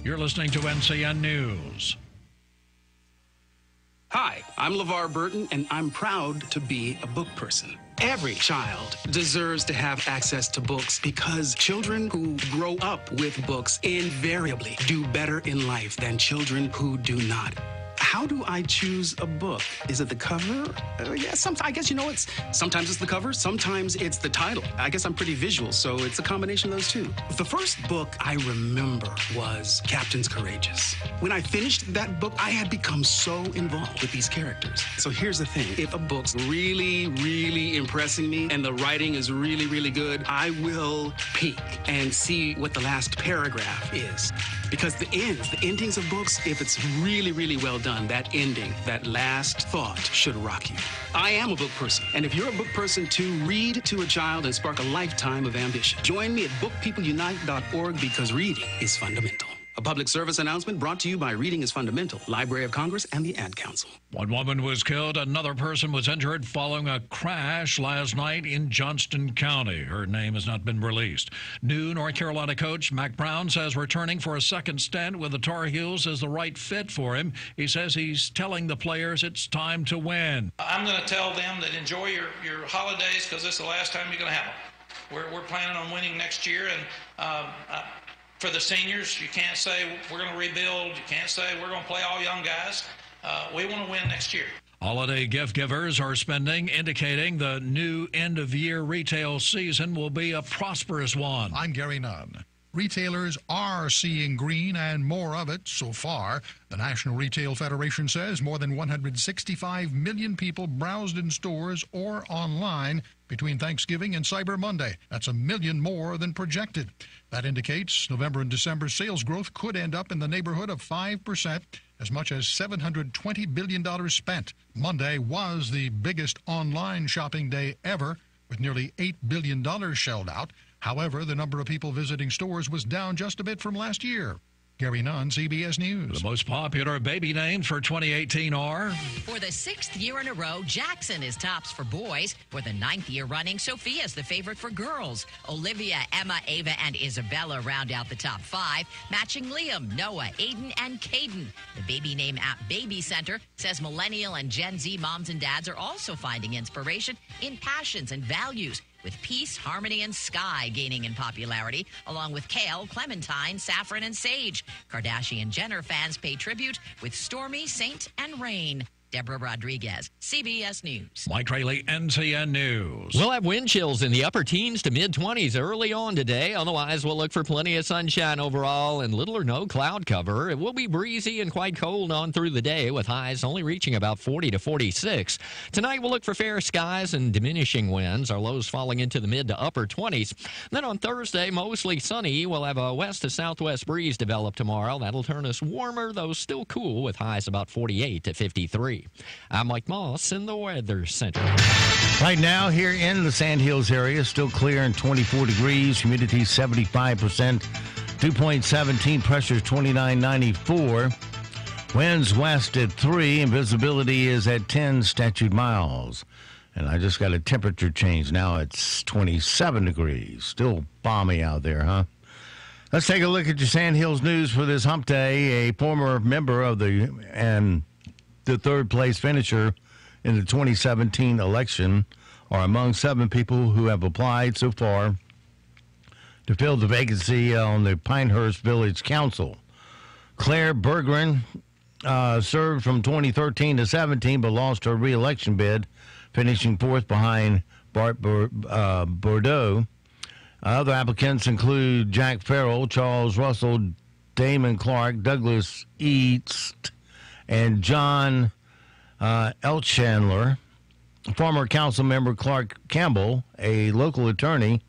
S14: You're listening to NCN News.
S19: Hi, I'm LeVar Burton, and I'm proud to be a book person. Every child deserves to have access to books because children who grow up with books invariably do better in life than children who do not. How do I choose a book? Is it the cover? Yeah, I guess, sometimes it's the cover, sometimes it's the title. I guess I'm pretty visual, so it's a combination of those two. The first book I remember was Captain's Courageous. When I finished that book, I had become so involved with these characters. So here's the thing. If a book's really, really impressing me and the writing is really, really good, I will peek and see what the last paragraph is. Because the endings of books, if it's really, really well done, that ending, that last thought should rock you. I am a book person, and if you're a book person too, read to a child and spark a lifetime of ambition. Join me at bookpeopleunite.org because reading is fundamental. A public service announcement brought to you by Reading is Fundamental, Library of Congress, and the Ad Council.
S14: One woman was killed. Another person was injured following a crash last night in Johnston County. Her name has not been released. New North Carolina coach Mack Brown says returning for a second stint with the Tar Heels is the right fit for him. He says he's telling the players it's time to win.
S20: I'm going to tell them that enjoy your holidays because this is the last time you're going to have them. We're planning on winning next year, and for the seniors, you can't say we're going to rebuild. You can't say we're going to play all young guys. We want to win next year.
S14: Holiday gift givers are spending, indicating the new end-of-year retail season will be a prosperous one.
S21: I'm Gary Nunn. Retailers are seeing green and more of it so far. The National Retail Federation says more than 165 million people browsed in stores or online between Thanksgiving and Cyber Monday. That's 1 million more than projected. That indicates November and December sales growth could end up in the neighborhood of 5%, as much as $720 billion spent. Monday was the biggest online shopping day ever, with nearly $8 billion shelled out. However, the number of people visiting stores was down just a bit from last year. Gary Nunn, CBS News.
S14: The most popular baby names for 2018 are...
S22: For the 6th year in a row, Jackson is tops for boys. For the 9th year running, Sophia's the favorite for girls. Olivia, Emma, Ava, and Isabella round out the top 5, matching Liam, Noah, Aiden, and Caden. The baby name app Baby Center says millennial and Gen Z moms and dads are also finding inspiration in passions and values, with peace, harmony, and sky gaining in popularity, along with kale, clementine, saffron, and sage. Kardashian-Jenner fans pay tribute with Stormy, Saint, and Rain. Deborah Rodriguez, CBS News.
S14: Mike Rayleigh, NCN News.
S3: We'll have wind chills in the upper teens to mid-20s early on today. Otherwise, we'll look for plenty of sunshine overall and little or no cloud cover. It will be breezy and quite cold on through the day, with highs only reaching about 40 to 46. Tonight, we'll look for fair skies and diminishing winds, our lows falling into the mid to upper 20s. Then on Thursday, mostly sunny. We'll have a west to southwest breeze develop tomorrow. That'll turn us warmer, though still cool, with highs about 48 to 53. I'm Mike Moss in the Weather Center.
S1: Right now here in the Sandhills area, still clear and 24 degrees, humidity 75%, 2.17, pressure 2994, winds west at 3, and visibility is at 10 statute miles. And I just got a temperature change. Now it's 27 degrees. Still balmy out there, huh? Let's take a look at your Sandhills news for this hump day. A former member of the third place finisher in the 2017 election are among 7 people who have applied so far to fill the vacancy on the Pinehurst Village Council. Claire Berggren served from 2013 to 17, but lost her re-election bid, finishing fourth behind Bart Bordeaux. Other applicants include Jack Farrell, Charles Russell, Damon Clark, Douglas East, and John Elchandler. Former council member Clark Campbell, a local attorney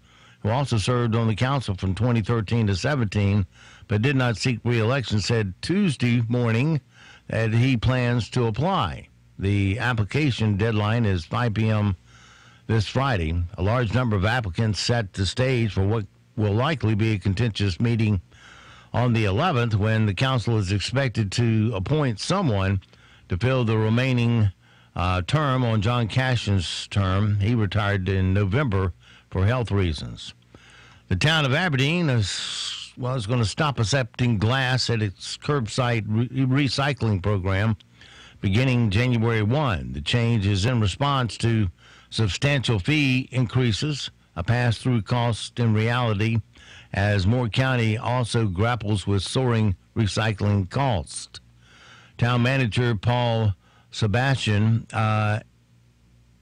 S1: who also served on the council from 2013 to 17, but did not seek re-election, said Tuesday morning that he plans to apply. The application deadline is 5 p.m. this Friday. A large number of applicants set the stage for what will likely be a contentious meeting on the 11th, when the council is expected to appoint someone to fill the remaining term on John Cashin's term. He retired in November for health reasons. The town of Aberdeen is going to stop accepting glass at its curbside recycling program beginning January 1. The change is in response to substantial fee increases, a pass-through cost in reality, as Moore County also grapples with soaring recycling costs. Town manager Paul Sebastian,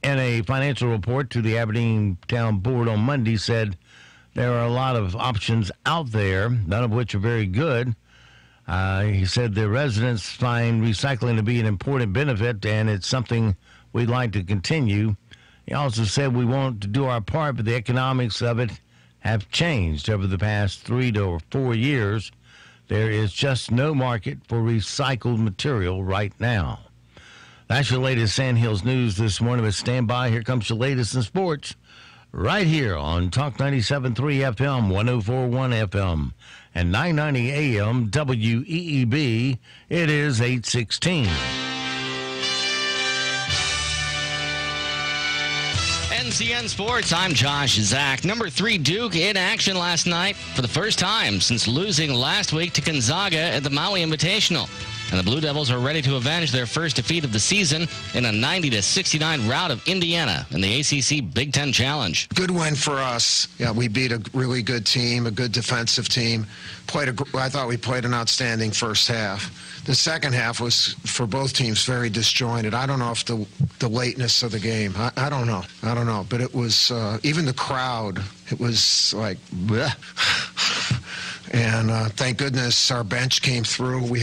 S1: in a financial report to the Aberdeen Town Board on Monday, said there are a lot of options out there, none of which are very good. He said the residents find recycling to be an important benefit, and it's something we'd like to continue. He also said we want to do our part, but the economics of it have changed over the past 3 to 4 years. There is just no market for recycled material right now. That's your latest Sand Hills news this morning. But stand by. Here comes your latest in sports right here on Talk 97.3 FM, 104.1 FM, and 990 AM WEEB. It is 8:16.
S2: NCN Sports, I'm Josh Zach. Number 3 Duke in action last night for the first time since losing last week to Gonzaga at the Maui Invitational. And the Blue Devils are ready to avenge their first defeat of the season in a 90-69 rout of Indiana in the ACC Big Ten Challenge.
S4: Good win for us. Yeah, we beat a really good team, a good defensive team. I thought we played an outstanding first half. The second half was, for both teams, very disjointed. I don't know if the lateness of the game, I don't know. But it was, even the crowd, it was like, bleh. And thank goodness our bench came through.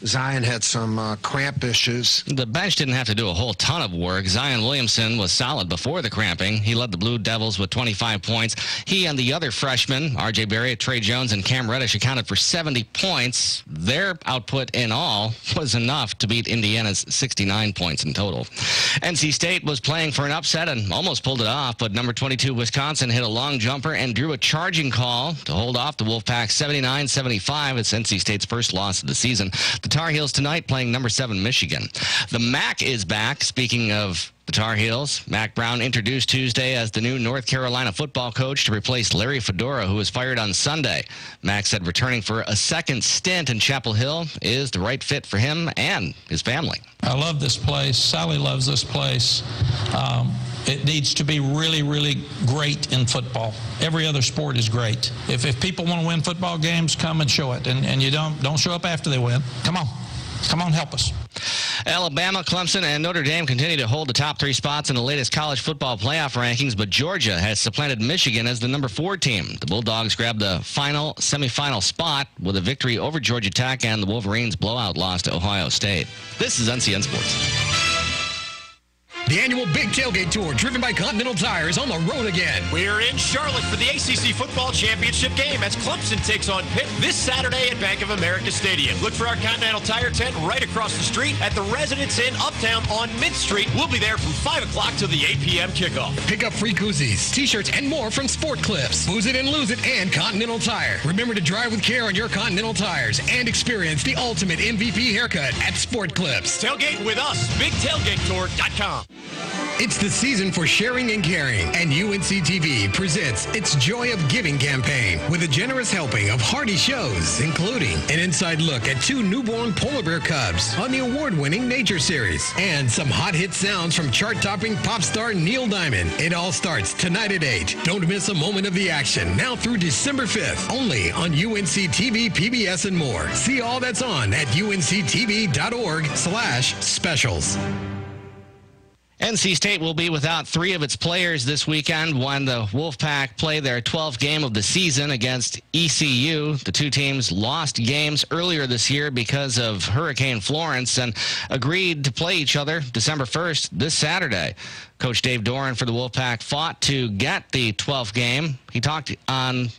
S4: Zion had some cramp issues.
S2: The bench didn't have to do a whole ton of work. Zion Williamson was solid before the cramping. He led the Blue Devils with 25 points. He and the other freshmen, R.J. Berry, Trey Jones, and Cam Reddish, accounted for 70 points. Their output in all was enough to beat Indiana's 69 points in total. NC State was playing for an upset and almost pulled it off, but number 22 Wisconsin hit a long jumper and drew a charging call to hold off the Wolfpack 79-75. It's NC State's first loss of the season. The Tar Heels tonight playing number 7 Michigan. The MAC is back. Speaking of the Tar Heels, Mac Brown introduced Tuesday as the new North Carolina football coach to replace Larry Fedora, who was fired on Sunday. Mac said returning for a second stint in Chapel Hill is the right fit for him and his family.
S7: I love this place. Sally loves this place. It needs to be really, really great in football. Every other sport is great. If people want to win football games, come and show it. And you don't show up after they win. Come on, help us.
S2: Alabama, Clemson, and Notre Dame continue to hold the top 3 spots in the latest college football playoff rankings, but Georgia has supplanted Michigan as the number 4 team. The Bulldogs grabbed the final semifinal spot with a victory over Georgia Tech, and the Wolverines' blowout loss to Ohio State. This is NCN Sports.
S9: The annual Big Tailgate Tour, driven by Continental Tire, is on the road again.
S23: We're in Charlotte for the ACC Football Championship game as Clemson takes on Pitt this Saturday at Bank of America Stadium. Look for our Continental Tire tent right across the street at the Residence Inn Uptown on Mid Street. We'll be there from 5 o'clock to the 8 p.m. kickoff.
S9: Pick up free koozies, T-shirts, and more from Sport Clips. Booze it and lose it and Continental Tire. Remember to drive with care on your Continental Tires and experience the ultimate MVP haircut at Sport Clips.
S23: Tailgate with us, BigTailgateTour.com.
S9: It's the season for sharing and caring, and UNC TV presents its Joy of Giving campaign with a generous helping of hearty shows, including an inside look at 2 newborn polar bear cubs on the award-winning Nature Series, and some hot hit sounds from chart-topping pop star Neil Diamond. It all starts tonight at 8. Don't miss a moment of the action now through December 5th, only on UNC TV, PBS, and more. See all that's on at unctv.org/specials.
S2: NC State will be without 3 of its players this weekend when the Wolfpack play their 12th game of the season against ECU. The 2 teams lost games earlier this year because of Hurricane Florence and agreed to play each other December 1st this Saturday. Coach Dave Doran for the Wolfpack fought to get the 12th game. He talked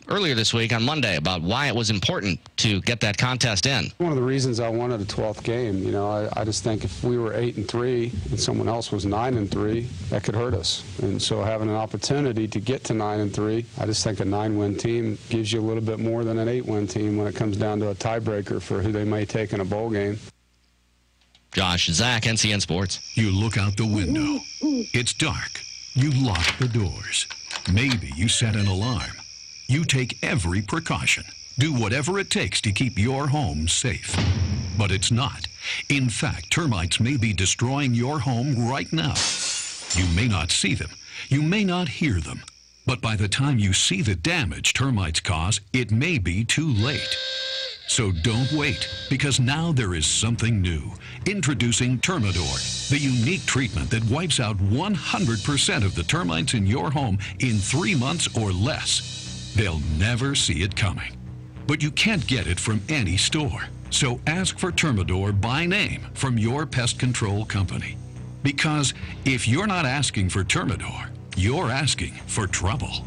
S2: earlier this week on Monday about why it was important to get that contest in.
S5: One of the reasons I wanted a 12th game, I just think if we were 8-3 and someone else was 9-3, that could hurt us. And so having an opportunity to get to 9-3, I just think a 9-win team gives you a little bit more than an 8-win team when it comes down to a tiebreaker for who they may take in a bowl game.
S2: Josh Zach, NCN Sports.
S8: You look out the window. It's dark. You lock the doors. Maybe you set an alarm. You take every precaution. Do whatever it takes to keep your home safe. But it's not. In fact, termites may be destroying your home right now. You may not see them. You may not hear them. But by the time you see the damage termites cause, it may be too late. So don't wait, because now there is something new. Introducing Termidor, the unique treatment that wipes out 100% of the termites in your home in 3 months or less. They'll never see it coming. But you can't get it from any store. So ask for Termidor by name from your pest control company. Because if you're not asking for Termidor, you're asking for trouble.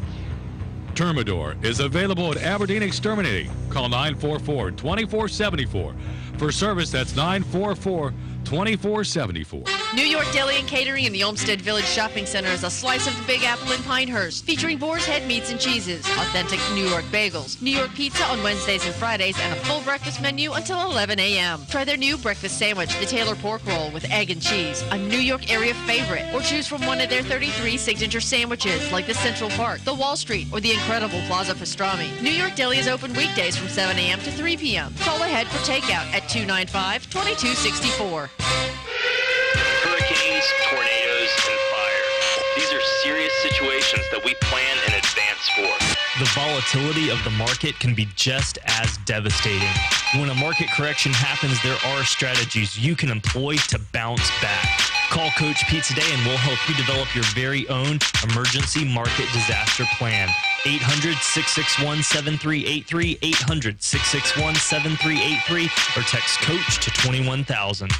S10: Termidor is available at Aberdeen Exterminating. Call 944-2474. For service, that's 944-2474.
S24: New York Deli and Catering in the Olmsted Village Shopping Center is a slice of the Big Apple in Pinehurst, featuring Boar's Head meats and cheeses, authentic New York bagels, New York pizza on Wednesdays and Fridays, and a full breakfast menu until 11 a.m. Try their new breakfast sandwich, the Taylor Pork Roll with egg and cheese, a New York area favorite, or choose from one of their 33 signature sandwiches like the Central Park, the Wall Street, or the incredible Plaza Pastrami. New York Deli is open weekdays from 7 a.m. to 3 p.m. Call ahead for takeout at 295-2264.
S25: Hurricanes, tornadoes, and fire. These are serious situations that we plan in advance for.
S26: The volatility of the market can be just as devastating. When a market correction happens, there are strategies you can employ to bounce back. Call Coach Pete today and we'll help you develop your very own emergency market disaster plan. 800-661-7383, 800-661-7383, or text COACH to 21000.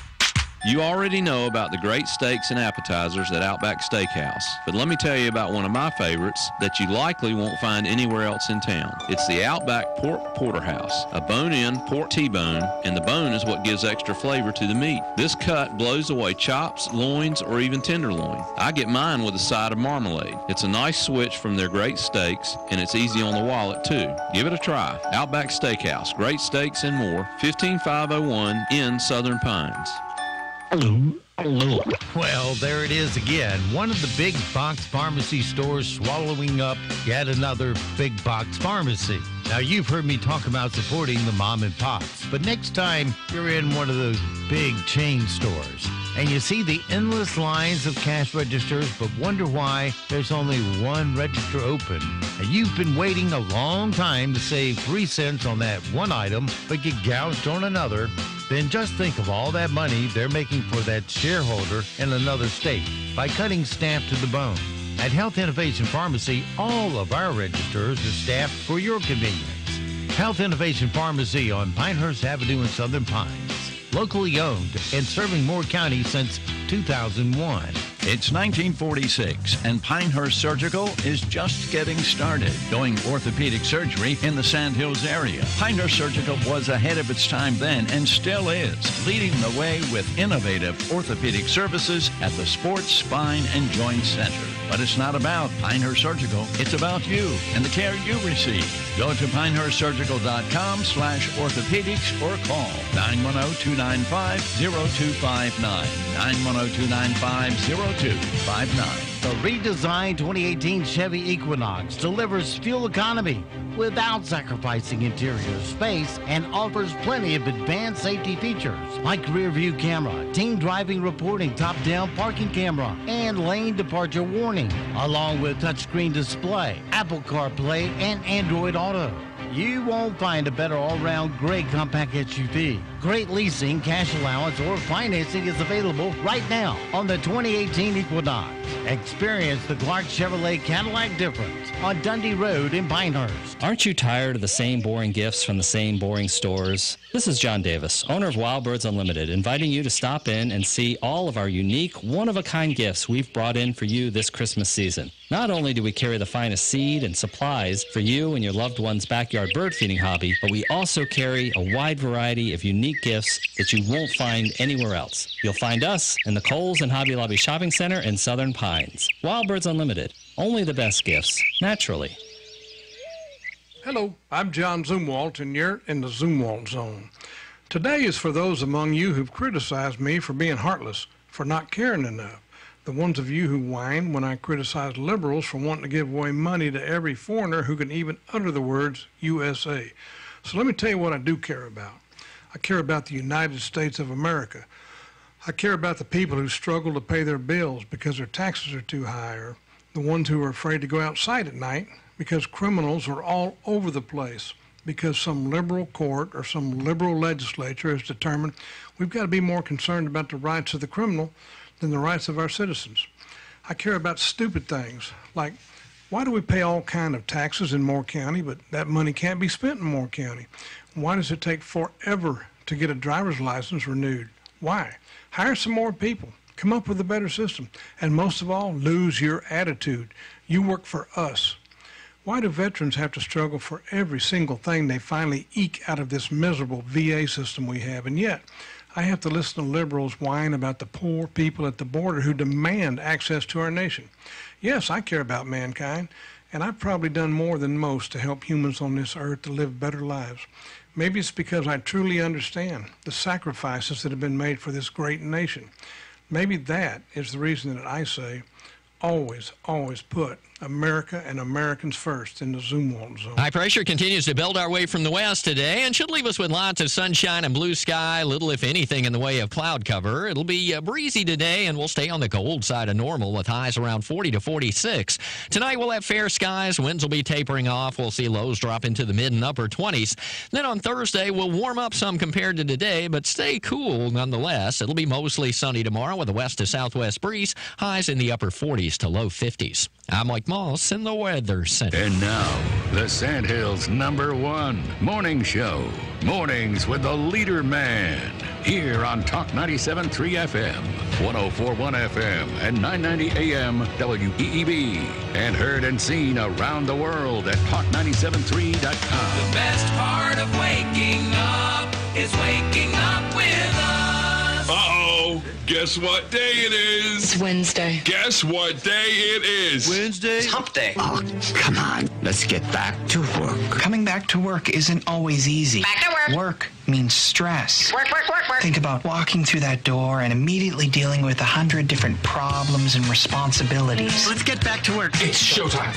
S27: You already know about the great steaks and appetizers at Outback Steakhouse, but let me tell you about one of my favorites that you likely won't find anywhere else in town. It's the Outback Pork Porterhouse, a bone-in pork T-bone, and the bone is what gives extra flavor to the meat. This cut blows away chops, loins, or even tenderloin. I get mine with a side of marmalade. It's a nice switch from their great steaks, and it's easy on the wallet, too. Give it a try. Outback Steakhouse, great steaks and more, 15501 in Southern Pines.
S1: Well, there it is again. One of the big box pharmacy stores swallowing up yet another big box pharmacy. Now, you've heard me talk about supporting the mom and pops, but next time you're in one of those big chain stores and you see the endless lines of cash registers but wonder why there's only one register open, and you've been waiting a long time to save 3 cents on that one item but get gouged on another, then just think of all that money they're making for that shareholder in another state by cutting staff to the bone. At Health Innovation Pharmacy, all of our registers are staffed for your convenience. Health Innovation Pharmacy on Pinehurst Avenue in Southern Pines. Locally owned and serving Moore County since 2001.
S28: It's 1946, and Pinehurst Surgical is just getting started doing orthopedic surgery in the Sand Hills area. Pinehurst Surgical was ahead of its time then and still is, leading the way with innovative orthopedic services at the Sports, Spine, and Joint Center. But it's not about Pinehurst Surgical. It's about you and the care you receive. Go to pinehurstsurgical.com/orthopedics or call 910-295-0259. 910-295-0259.
S1: The redesigned 2018 Chevy Equinox delivers fuel economy without sacrificing interior space and offers plenty of advanced safety features like rear view camera, team driving reporting, top-down parking camera, and lane departure warning, along with touchscreen display, Apple CarPlay, and Android Auto. You won't find a better all-round great compact SUV. Great leasing, cash allowance, or financing is available right now on the 2018 Equinox. Experience the Clark Chevrolet Cadillac difference on Dundee Road in Pinehurst.
S6: Aren't you tired of the same boring gifts from the same boring stores? This is John Davis, owner of Wild Birds Unlimited, inviting you to stop in and see all of our unique, one-of-a-kind gifts we've brought in for you this Christmas season. Not only do we carry the finest seed and supplies for you and your loved one's backyard bird feeding hobby, but we also carry a wide variety of unique gifts that you won't find anywhere else. You'll find us in the Kohl's and Hobby Lobby Shopping Center in Southern Pines. Wild Birds Unlimited. Only the best gifts, naturally.
S11: Hello, I'm John Zumwalt, and you're in the Zumwalt Zone. Today is for those among you who've criticized me for being heartless, for not caring enough. The ones of you who whine when I criticize liberals for wanting to give away money to every foreigner who can even utter the words USA. So let me tell you what I do care about. I care about the United States of America. I care about the people who struggle to pay their bills because their taxes are too high, or the ones who are afraid to go outside at night because criminals are all over the place, because some liberal court or some liberal legislature has determined we've got to be more concerned about the rights of the criminal than the rights of our citizens. I care about stupid things like, why do we pay all kind of taxes in Moore County, but that money can't be spent in Moore County? Why does it take forever to get a driver's license renewed? Why? Hire some more people. Come up with a better system. And most of all, lose your attitude. You work for us. Why do veterans have to struggle for every single thing they finally eke out of this miserable VA system we have? And yet, I have to listen to liberals whine about the poor people at the border who demand access to our nation. Yes, I care about mankind, and I've probably done more than most to help humans on this earth to live better lives. Maybe it's because I truly understand the sacrifices that have been made for this great nation. Maybe that is the reason that I say, always, always put America and Americans first in the Zumwalt Zone.
S3: High pressure continues to build our way from the west today and should leave us with lots of sunshine and blue sky, little if anything in the way of cloud cover. It'll be breezy today, and we'll stay on the cold side of normal with highs around 40 to 46. Tonight we'll have fair skies. Winds will be tapering off. We'll see lows drop into the mid and upper 20s. Then on Thursday we'll warm up some compared to today, but stay cool nonetheless. It'll be mostly sunny tomorrow with a west to southwest breeze. Highs in the upper 40s to low 50s. I'm Mike Moss in the Weather Center.
S8: And now, the Sandhills' #1 morning show. Mornings with the leader man. Here on Talk 97.3 FM, 104.1 FM, and 990 AM WEEB. And heard and seen around the world at talk973.com.
S12: The best part of waking up is waking up with us.
S13: Uh-oh. Guess what day it is?
S15: It's Wednesday.
S13: Guess what day it is?
S15: Wednesday? It's hump day.
S16: Oh, come on. Let's get back to work. Coming back to work isn't always easy.
S15: Back to work.
S16: Work means stress.
S15: Work.
S16: Think about walking through that door and immediately dealing with 100 different problems and responsibilities.
S15: Let's get back to work.
S16: It's showtime.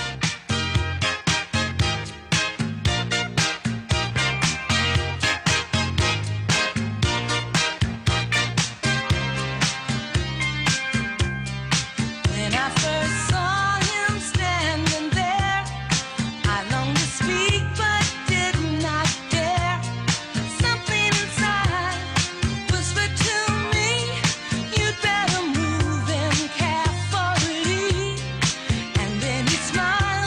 S12: Smile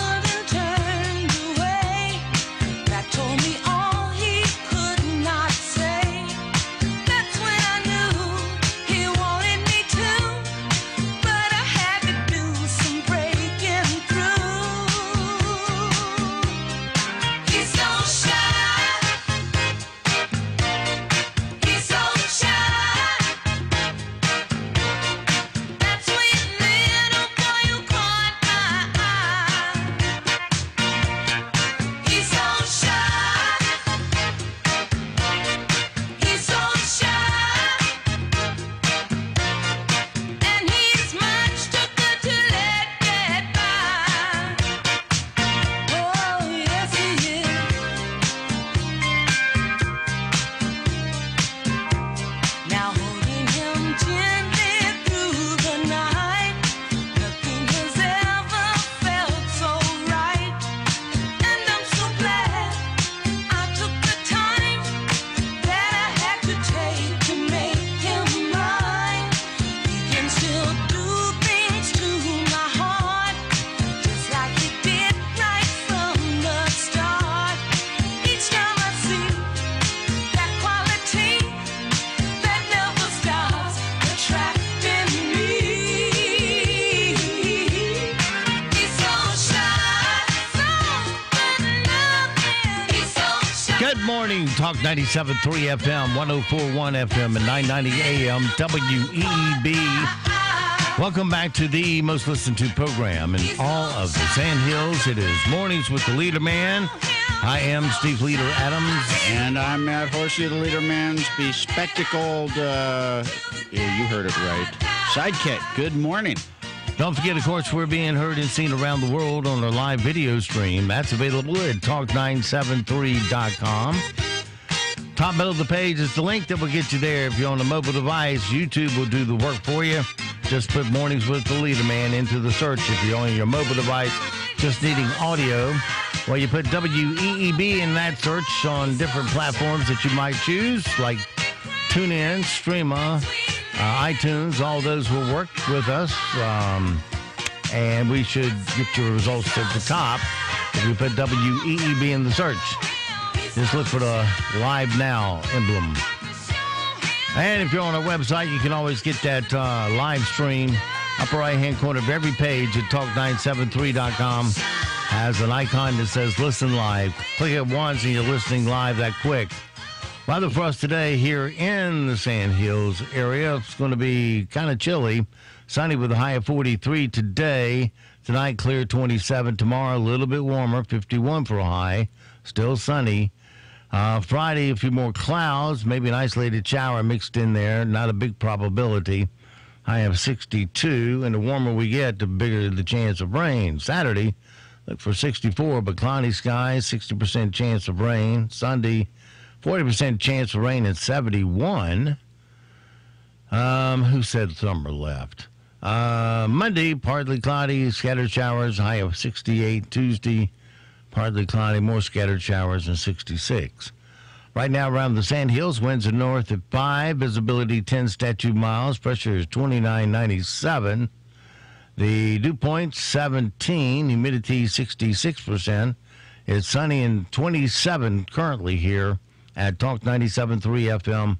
S1: Talk 97.3 FM, 104.1 FM, and 990 AM, WEEB. Welcome back to the most listened to program in all of the Sand Hills. It is Mornings with the Leader Man. I am Steve Leader Adams.
S14: And I'm Matt Horsey, the Leader Man's bespectacled, you heard it right, sidekick. Good morning.
S1: Don't forget, of course, we're being heard and seen around the world on our live video stream. That's available at talk973.com. Top middle of the page is the link that will get you there. If you're on a mobile device, YouTube will do the work for you. Just put Mornings with the Leader Man into the search. If you're on your mobile device, just needing audio, well, you put WEEB in that search on different platforms that you might choose, like TuneIn, Streama, iTunes. All those will work with us, and we should get your results at the top if you put WEEB in the search. Just look for the Live Now emblem. And if you're on our website, you can always get that live stream. Upper right-hand corner of every page at talk973.com has an icon that says Listen Live. Click it once and you're listening live that quick. Weather for us today here in the Sand Hills area. It's going to be kind of chilly. Sunny with a high of 43 today. Tonight, clear 27. Tomorrow, a little bit warmer, 51 for a high. Still sunny. Friday, a few more clouds, maybe an isolated shower mixed in there. Not a big probability. High of 62, and the warmer we get, the bigger the chance of rain. Saturday, look for 64, but cloudy skies, 60% chance of rain. Sunday, 40% chance of rain at 71. Who said summer left? Monday, partly cloudy, scattered showers, high of 68. Tuesday, partly cloudy, more scattered showers, and 66. Right now around the Sand Hills, winds are north at 5, visibility 10 statute miles, pressure is 29.97. The dew point 17, humidity 66%. It's sunny and 27 currently here at Talk 97.3 FM,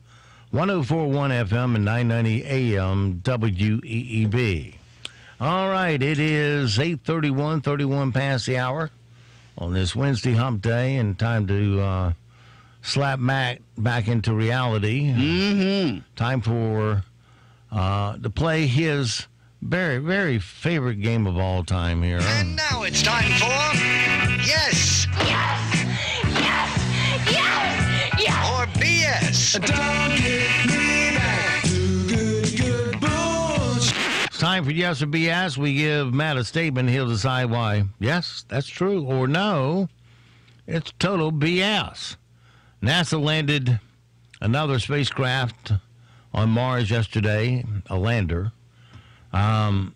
S1: 104.1 FM, and 990 AM WEEB. All right, it is 8:31, 31 past the hour on this Wednesday hump day, and time to slap Matt back into reality. Mm-hmm. Time for to play his very, very favorite game of all time here.
S15: And now it's time for Yes! Yes! Yes! Yes! Yes! Or BS. Don't hit me back to good bullshit.
S1: It's time for Yes or BS. We give Matt a statement. He'll decide why, yes, that's true, or no, it's total BS. NASA landed another spacecraft on Mars yesterday, a lander,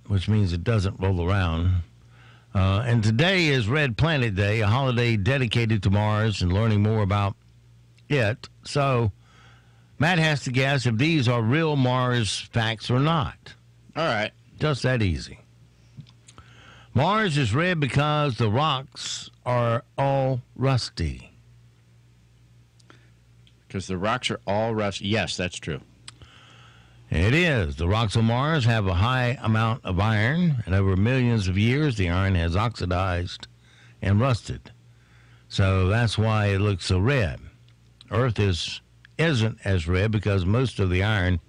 S1: which means it doesn't roll around. And today is Red Planet Day, a holiday dedicated to Mars and learning more about it. So Matt has to guess if these are real Mars facts or not.
S14: All right.
S1: Just that easy. Mars is red because the rocks are all rusty.
S14: Because the rocks are all rusty. Yes, that's true.
S1: It is. The rocks on Mars have a high amount of iron, and over millions of years, the iron has oxidized and rusted. So that's why it looks so red. Earth isn't as red because most of the iron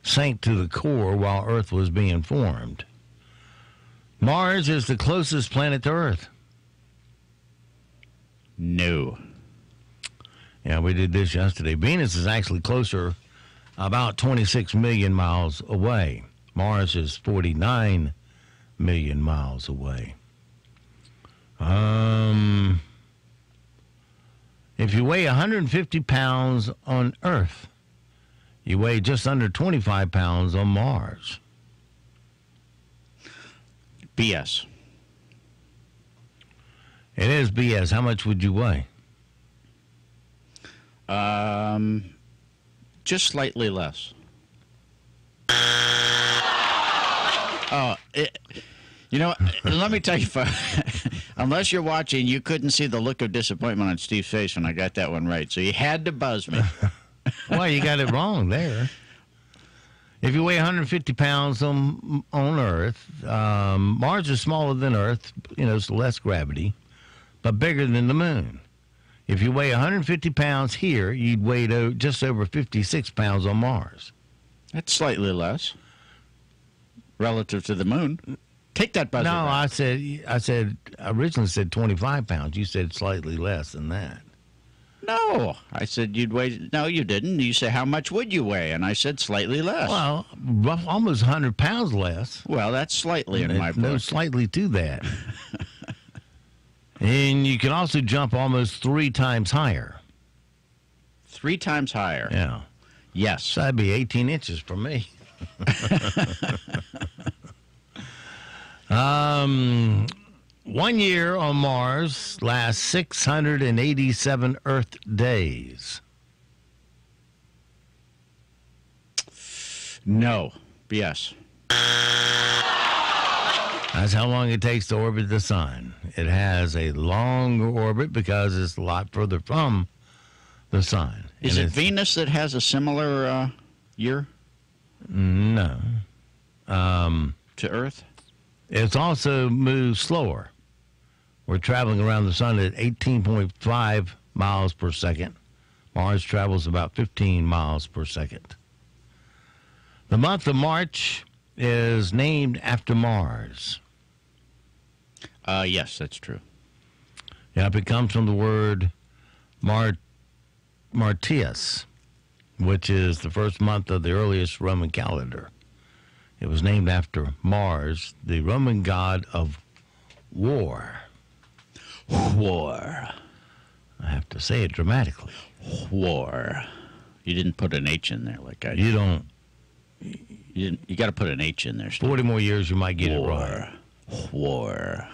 S1: sank to the core while Earth was being formed. Mars is the closest planet to Earth.
S14: No.
S1: Yeah, we did this yesterday. Venus is actually closer, about 26 million miles away. Mars is 49 million miles away. If you weigh 150 pounds on Earth, you weigh just under 25 pounds on Mars.
S14: BS.
S1: It is BS. How much would you weigh?
S14: Just slightly less. You know, let me tell you, unless you're watching, you couldn't see the look of disappointment on Steve's face when I got that one right. So you had to buzz me.
S1: Well, you got it wrong there. If you weigh 150 pounds on Earth, Mars is smaller than Earth, so less gravity, but bigger than the moon. If you weigh 150 pounds here, you'd weigh just over 56 pounds on Mars.
S14: That's slightly less relative to the moon. Take that buzzer.
S1: No,
S14: back.
S1: I originally said 25 pounds. You said slightly less than that.
S14: No, I said you'd weigh. No, you didn't. You said how much would you weigh, and I said slightly less.
S1: Well, almost 100 pounds less.
S14: Well, that's slightly in my book.
S1: No, slightly to that. And you can also jump almost 3 times higher.
S14: 3 times higher.
S1: Yeah.
S14: Yes.
S1: So that'd be 18 inches for me. 1 year on Mars lasts 687 Earth days.
S14: No. Yes.
S1: That's how long it takes to orbit the sun. It has a longer orbit because it's a lot further from the sun.
S14: Is it Venus that has a similar year?
S1: No.
S14: To Earth?
S1: It's also moves slower. We're traveling around the sun at 18.5 miles per second. Mars travels about 15 miles per second. The month of March is named after Mars.
S14: Yes, that's true.
S1: Yep, it comes from the word Martius, which is the first month of the earliest Roman calendar. It was named after Mars, the Roman god of war.
S14: War.
S1: I have to say it dramatically.
S14: War. You didn't put an H in there like I did.
S1: You don't.
S14: You got to put an H in there, Steve.
S1: 40 more years, you might get
S14: War.
S1: it right.
S14: War.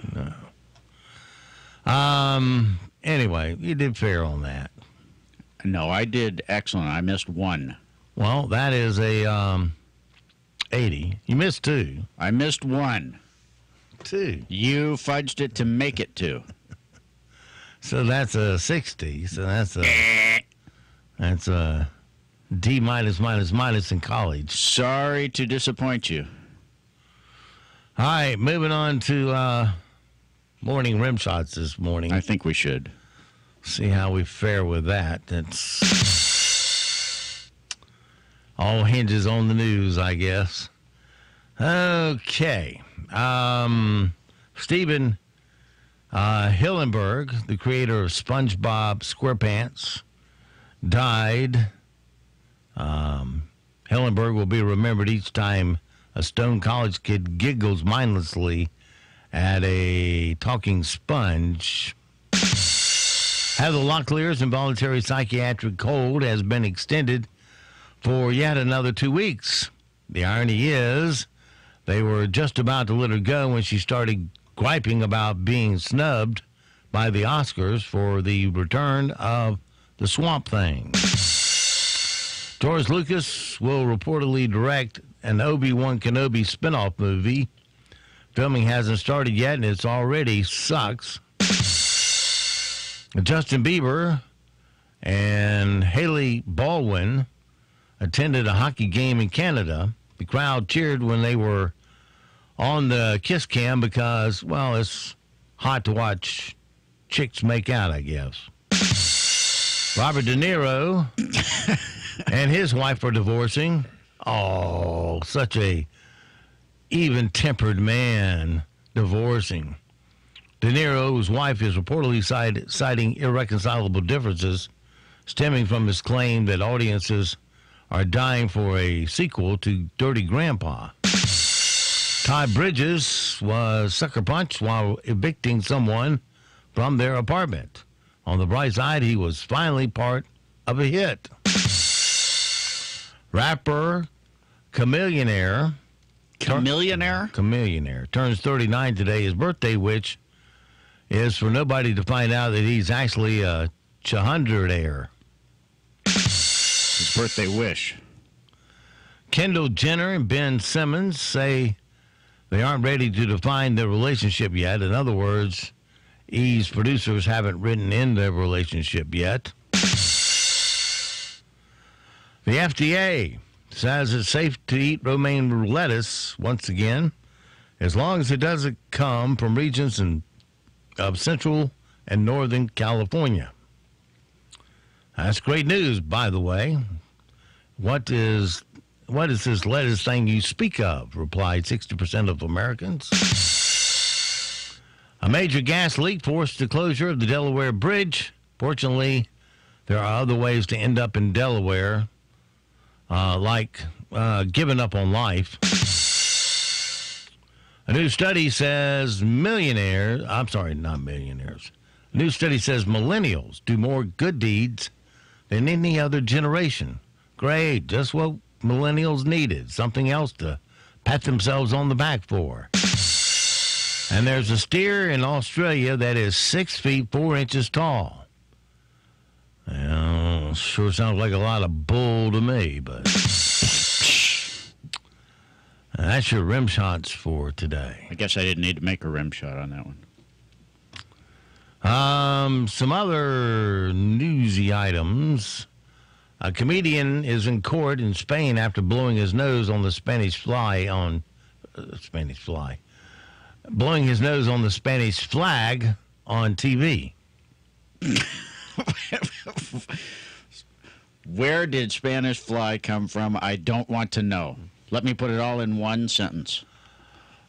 S1: No. Anyway, you did fair on that.
S14: No, I did excellent. I missed 1.
S1: Well, that is a 80. You missed 2.
S14: I missed 1.
S1: 2.
S14: You fudged it to make it 2.
S1: So that's a 60. So that's a D minus in college.
S14: Sorry to disappoint you.
S1: All right, moving on to morning rim shots this morning.
S14: I think we should.
S1: See how we fare with that. It's all hinges on the news, I guess. Okay. Steven Hillenburg, the creator of SpongeBob SquarePants, died. Hillenburg will be remembered each time a Stone College kid giggles mindlessly at a talking sponge. Heather Locklear's involuntary psychiatric hold has been extended for yet another 2 weeks. The irony is they were just about to let her go when she started griping about being snubbed by the Oscars for the return of the Swamp Thing. George Lucas will reportedly direct an Obi-Wan Kenobi spinoff movie. Filming hasn't started yet, and it's already sucks. Justin Bieber and Hailey Baldwin attended a hockey game in Canada. The crowd cheered when they were on the kiss cam because, well, it's hot to watch chicks make out, I guess. Robert De Niro and his wife are divorcing. Oh, such a even-tempered man divorcing. De Niro's wife is reportedly citing irreconcilable differences stemming from his claim that audiences are dying for a sequel to Dirty Grandpa. Todd Bridges was sucker punched while evicting someone from their apartment. On the bright side, he was finally part of a hit. Rapper Chameleonaire turns 39 today. His birthday, which is for nobody to find out that he's actually a Chahundred-aire.
S14: His birthday wish.
S1: Kendall Jenner and Ben Simmons say they aren't ready to define their relationship yet. In other words, E's producers haven't written in their relationship yet. The FDA says it's safe to eat romaine lettuce once again, as long as it doesn't come from regions of Central and Northern California. That's great news, by the way. What is this latest thing you speak of? Replied 60% of Americans. A major gas leak forced the closure of the Delaware Bridge. Fortunately, there are other ways to end up in Delaware, like giving up on life. A new study says A new study says millennials do more good deeds than any other generation. Great, just what millennials needed, something else to pat themselves on the back for. And there's a steer in Australia that is 6 feet 4 inches tall. Well, sure sounds like a lot of bull to me, but that's your rim shots for today.
S14: I guess I didn't need to make a rim shot on that one.
S1: Some other newsy items. A comedian is in court in Spain after blowing his nose on the Spanish flag on TV.
S14: Where did Spanish fly come from? I don't want to know. Let me put it all in one sentence.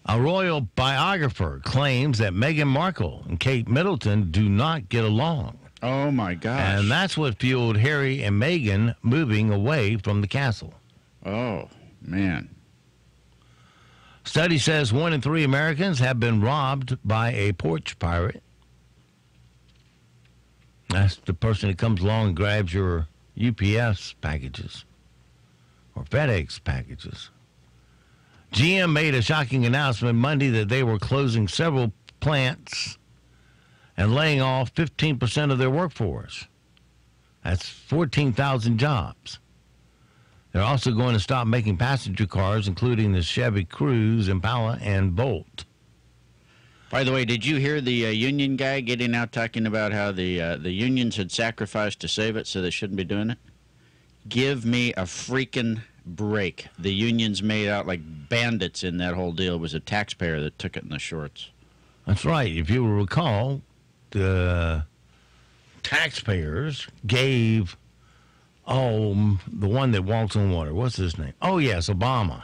S1: A royal biographer claims that Meghan Markle and Kate Middleton do not get along.
S14: Oh, my gosh.
S1: And that's what fueled Harry and Meghan moving away from the castle.
S14: Oh, man.
S1: Study says 1 in 3 Americans have been robbed by a porch pirate. That's the person that comes along and grabs your UPS packages or FedEx packages. GM made a shocking announcement Monday that they were closing several plants and laying off 15% of their workforce. That's 14,000 jobs. They're also going to stop making passenger cars, including the Chevy Cruze, Impala, and Bolt.
S14: By the way, did you hear the union guy getting out talking about how the unions had sacrificed to save it, so they shouldn't be doing it? Give me a freaking break. The unions made out like bandits in that whole deal. It was a taxpayer that took it in the shorts.
S1: That's right. If you will recall, the taxpayers gave, the one that walks on water. What's his name? Oh, yes, Obama.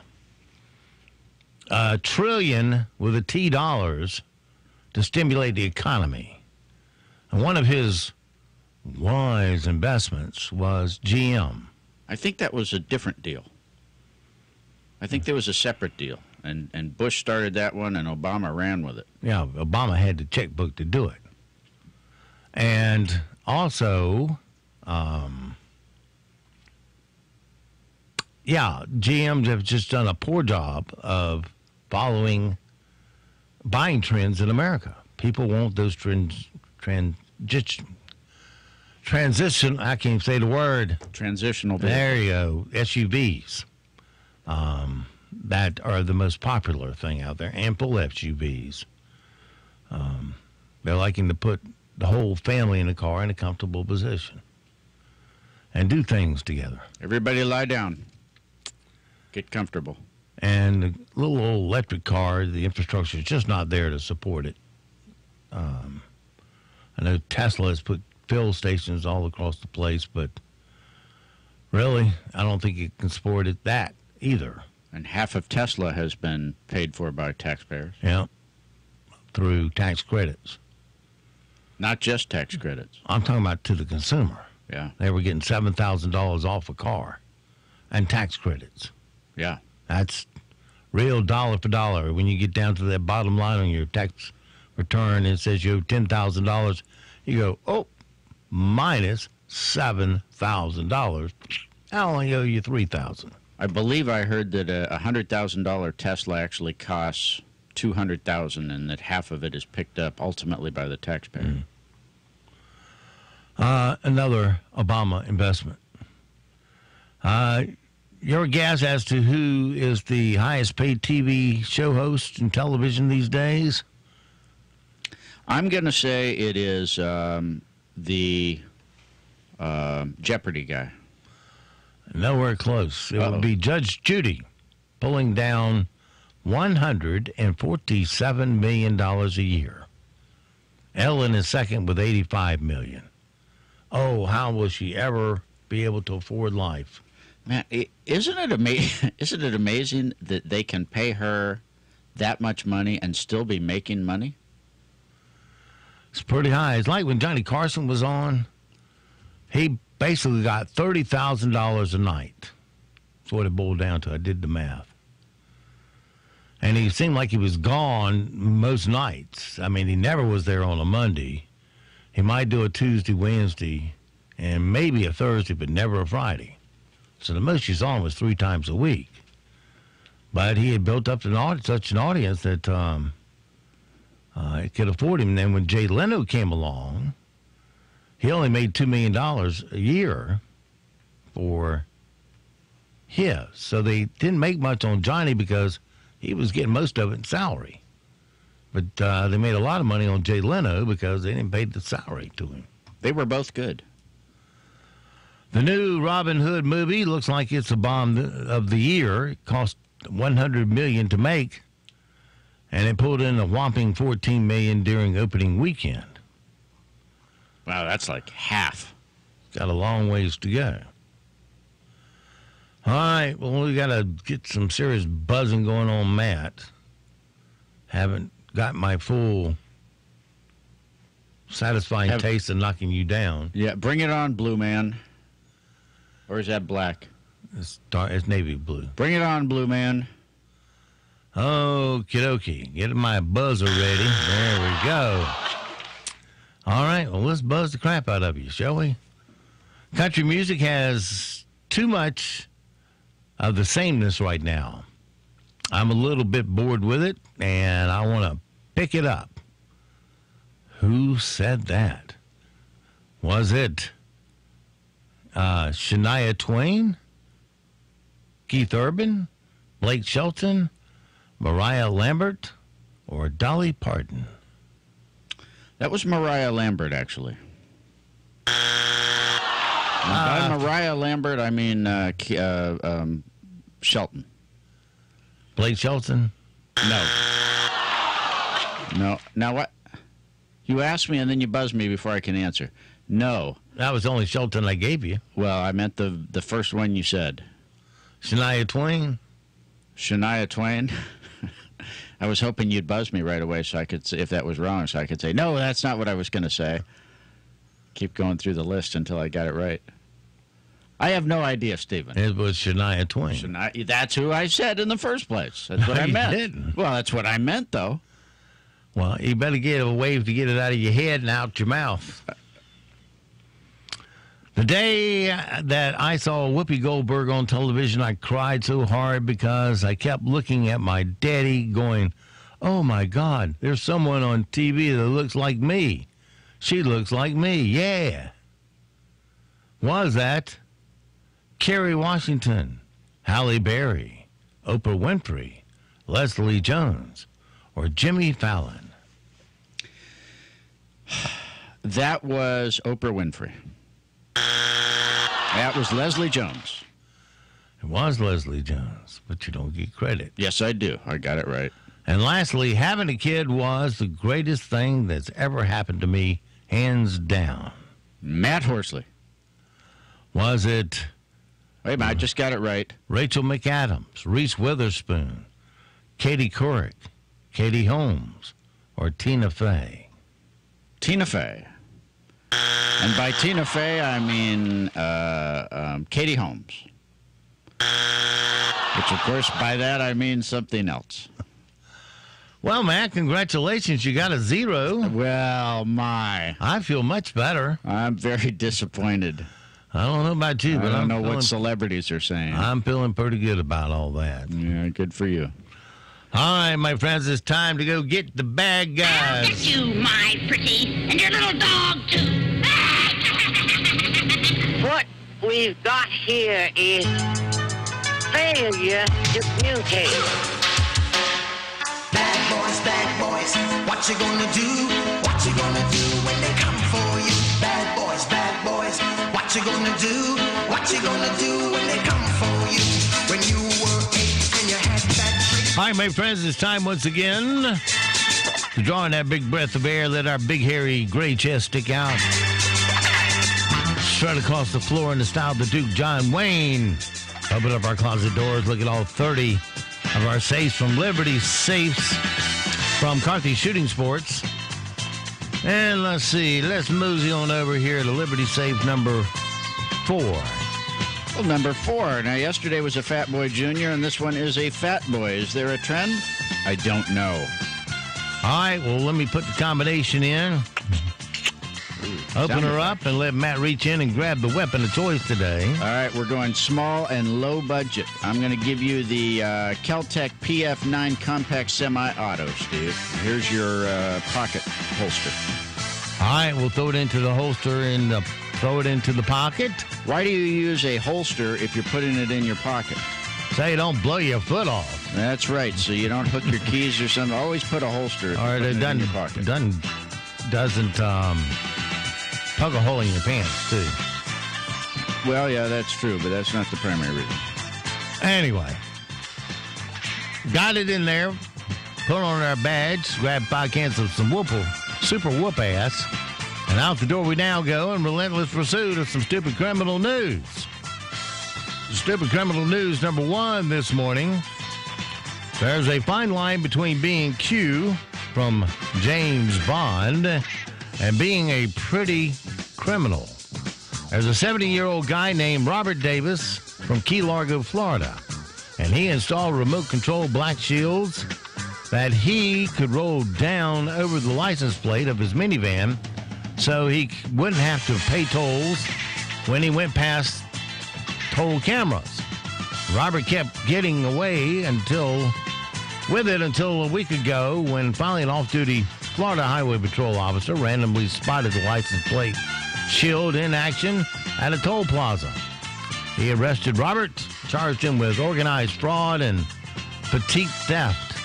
S1: $1 trillion with a T dollars to stimulate the economy. And one of his wise investments was GM.
S14: I think that was a different deal. I think there was a separate deal. And Bush started that one, and Obama ran with it.
S1: Yeah, Obama had the checkbook to do it. And also, GMs have just done a poor job of following buying trends in America. People want those transition. I can't say the word.
S14: Transitional.
S1: There you go. SUVs. That are the most popular thing out there. Ample SUVs. They're liking to put the whole family in a car in a comfortable position and do things together.
S14: Everybody lie down. Get comfortable.
S1: And the little old electric car, the infrastructure is just not there to support it. I know Tesla has put fill stations all across the place, but really, I don't think it can support it that either.
S14: And half of Tesla has been paid for by taxpayers.
S1: Yeah, through tax credits.
S14: Not just tax credits.
S1: I'm talking about to the consumer.
S14: Yeah.
S1: They were getting $7,000 off a car and tax credits.
S14: Yeah.
S1: That's real dollar for dollar. When you get down to that bottom line on your tax return, it says you owe $10,000. You go, oh, minus $7,000. I only owe you $3,000.
S14: I believe I heard that a $100,000 Tesla actually costs $200,000, and that half of it is picked up ultimately by the taxpayer.
S1: Another Obama investment. Your guess as to who is the highest paid TV show host in television these days?
S14: I'm going to say it is the Jeopardy guy.
S1: Nowhere close. It would be Judge Judy, pulling down $147 million a year. Ellen is second with $85 million. oh, how will she ever be able to afford life?
S14: Man, isn't it amazing that they can pay her that much money and still be making money?
S1: It's pretty high. It's like when Johnny Carson was on. He basically got $30,000 a night. That's what it boiled down to. I did the math. And he seemed like he was gone most nights. I mean, he never was there on a Monday. He might do a Tuesday, Wednesday, and maybe a Thursday, but never a Friday. So the most you saw him was 3 times a week. But he had built up such an audience that it could afford him. And then when Jay Leno came along, he only made $2 million a year for his. So they didn't make much on Johnny because he was getting most of it in salary. But they made a lot of money on Jay Leno because they didn't pay the salary to him.
S14: They were both good.
S1: The new Robin Hood movie looks like it's a bomb of the year. It cost $100 million to make, and it pulled in a whopping $14 million during opening weekend.
S14: Wow, that's like half.
S1: Got a long ways to go. All right, well, we got to get some serious buzzing going on, Matt. Haven't got my full satisfying taste of knocking you down.
S14: Yeah, bring it on, Blue Man. Or is that black?
S1: It's navy blue.
S14: Bring it on, Blue Man.
S1: Okie dokie. Get my buzzer ready. There we go. All right, well, let's buzz the crap out of you, shall we? Country music has too much of the sameness right now. I'm a little bit bored with it, and I want to pick it up. Who said that? Was it Shania Twain, Keith Urban, Blake Shelton, Mariah Lambert, or Dolly Parton?
S14: That was Mariah Lambert, actually. By Mariah Lambert, I mean Shelton.
S1: Blake Shelton?
S14: No. No. Now what? You asked me and then you buzzed me before I can answer. No.
S1: That was the only Shelton I gave you.
S14: Well, I meant the first one you said.
S1: Shania Twain?
S14: Shania Twain? I was hoping you'd buzz me right away so I could say, if that was wrong, so I could say, no, that's not what I was going to say. Keep going through the list until I got it right. I have no idea, Stephen.
S1: It was Shania Twain.
S14: That's who I said in the first place. That's what I meant.
S1: You didn't.
S14: Well, that's what I meant, though.
S1: Well, you better get a wave to get it out of your head and out your mouth. The day that I saw Whoopi Goldberg on television, I cried so hard because I kept looking at my daddy going, oh, my God, there's someone on TV that looks like me. She looks like me, yeah. Was that Kerry Washington, Halle Berry, Oprah Winfrey, Leslie Jones, or Jimmy Fallon?
S14: That was Oprah Winfrey. That was Leslie Jones.
S1: It was Leslie Jones, but you don't get credit.
S14: Yes, I do. I got it right.
S1: And lastly, having a kid was the greatest thing that's ever happened to me, hands down.
S14: Matt Horsley.
S1: Was it...
S14: Wait a minute, I just got it right.
S1: Rachel McAdams, Reese Witherspoon, Katie Couric, Katie Holmes, or Tina Fey?
S14: Tina Fey. And by Tina Fey, I mean Katie Holmes. Which, of course, by that I mean something else.
S1: Well, Matt, congratulations. You got a 0.
S14: Well, my.
S1: I feel much better.
S14: I'm very disappointed.
S1: I don't know about you, but
S14: I don't know what celebrities are saying.
S1: I'm feeling pretty good about all that.
S14: Yeah, good for you.
S1: All right, my friends, it's time to go get the bad guys.
S4: I'll get you, my pretty, and your little dog, too.
S7: What we've got here is failure to communicate.
S12: Bad boys, what you gonna do? What you gonna do when they come for you? Bad boys, what you gonna do? What you gonna do when they come for you? When you were 8 and you had that trick.
S1: Hi, my friends, it's time once again to draw in that big breath of air, let our big hairy gray chest stick out. Straight across the floor in the style of the Duke John Wayne. Open up our closet doors. Look at all 30 of our safes from Liberty Safes from Carthy Shooting Sports. And let's see. Let's mosey on over here to Liberty Safe number 4.
S14: Well, number 4. Now, yesterday was a Fat Boy Jr., and this one is a Fat Boy. Is there a trend? I don't know.
S1: All right. Well, let me put the combination in. Open her up and let Matt reach in and grab the weapon of choice today.
S14: All right, we're going small and low budget. I'm going to give you the Kel-Tec PF9 Compact Semi-Auto, Steve. Here's your pocket holster.
S1: All right, we'll throw it into the holster and throw it into the pocket.
S14: Why do you use a holster if you're putting it in your pocket?
S1: So you don't blow your foot off.
S14: That's right, so you don't hook your keys or something. Always put a holster if you're putting it in your pocket.
S1: Doesn't poke a hole in your pants, too.
S14: Well, yeah, that's true, but that's not the primary reason.
S1: Anyway, got it in there, put on our badge, grab 5 cans of some super whoop ass, and out the door we now go in relentless pursuit of some stupid criminal news. Stupid criminal news number 1 this morning. There's a fine line between being Q from James Bond and being a pretty criminal. There's a 70-year-old guy named Robert Davis from Key Largo, Florida, and he installed remote control black shields that he could roll down over the license plate of his minivan so he wouldn't have to pay tolls when he went past toll cameras. Robert kept getting away with it until a week ago when finally an off-duty Florida Highway Patrol officer randomly spotted the license plate shield in action at a toll plaza. He arrested Robert, charged him with organized fraud and petite theft.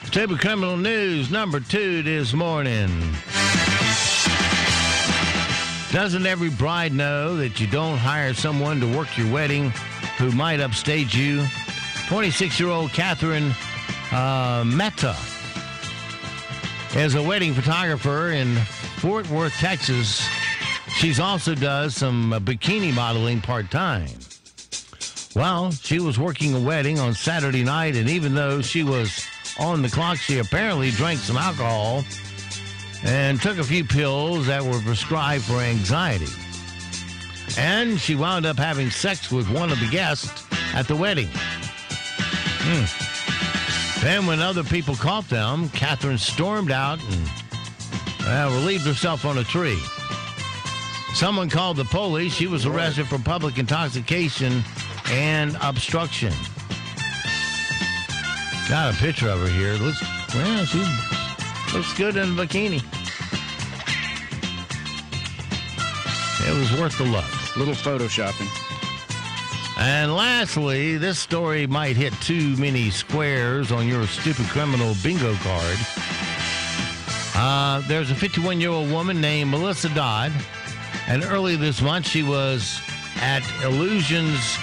S1: Stupid criminal news number 2 this morning. Doesn't every bride know that you don't hire someone to work your wedding who might upstage you? 26-year-old Catherine Mehta is a wedding photographer in Fort Worth, Texas. She's also does some bikini modeling part-time. Well, she was working a wedding on Saturday night, and even though she was on the clock, she apparently drank some alcohol and took a few pills that were prescribed for anxiety. And she wound up having sex with one of the guests at the wedding. Then when other people caught them, Catherine stormed out and relieved herself on a tree. Someone called the police. She was arrested for public intoxication and obstruction. Got a picture of her here. She looks good in a bikini. It was worth the look.
S14: Little photoshopping.
S1: And lastly, this story might hit too many squares on your stupid criminal bingo card. There's a 51-year-old woman named Melissa Dodd, and early this month she was at Illusions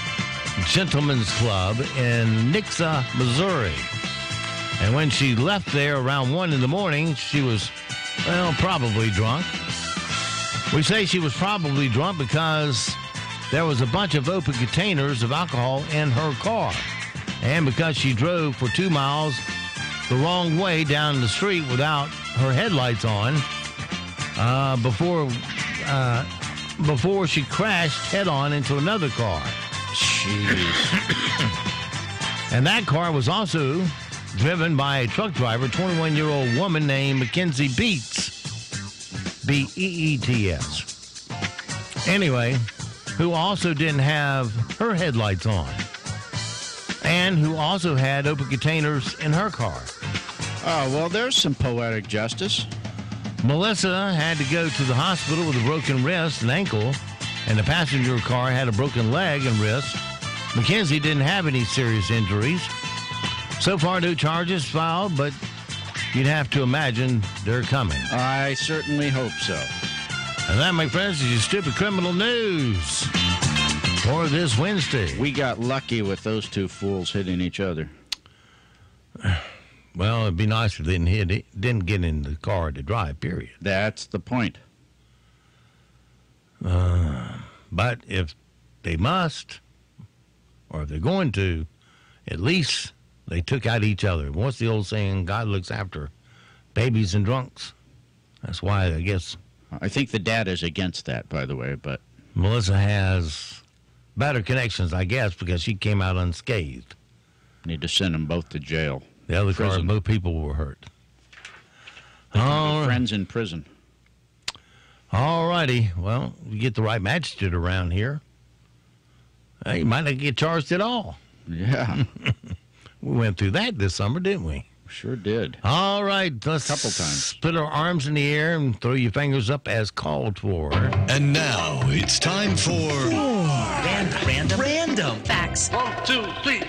S1: Gentlemen's Club in Nixa, Missouri. And when she left there around 1 in the morning, she was, probably drunk. We say she was probably drunk because there was a bunch of open containers of alcohol in her car. And because she drove for 2 miles the wrong way down the street without her headlights on before she crashed head-on into another car.
S14: Jeez.
S1: And that car was also driven by a truck driver, 21-year-old woman named Mackenzie Beets, B-E-E-T-S. Anyway, who also didn't have her headlights on, and who also had open containers in her car.
S14: Oh, well, there's some poetic justice.
S1: Melissa had to go to the hospital with a broken wrist and ankle, and the passenger car had a broken leg and wrist. Mackenzie didn't have any serious injuries. So far, no charges filed, but you'd have to imagine they're coming.
S14: I certainly hope so.
S1: And that, my friends, is your stupid criminal news for this Wednesday.
S14: We got lucky with those two fools hitting each other.
S1: Well, it'd be nice if they didn't get in the car to drive, period.
S14: That's the point.
S1: But if they must, or if they're going to, at least they took out each other. What's the old saying? God looks after babies and drunks. That's why, I guess.
S14: I think the dad is against that, by the way, but
S1: Melissa has better connections, I guess, because she came out unscathed.
S14: Need to send them both to jail.
S1: The other car, both people were hurt.
S14: Friends in prison.
S1: All righty. Well, you get the right magistrate around here, you might not get charged at all.
S14: Yeah.
S1: We went through that this summer, didn't we?
S14: Sure did.
S1: All right. Let's
S14: a couple times.
S1: Put our arms in the air and throw your fingers up as called for.
S9: And now it's time for
S12: Random facts. 1, 2, 3, 4.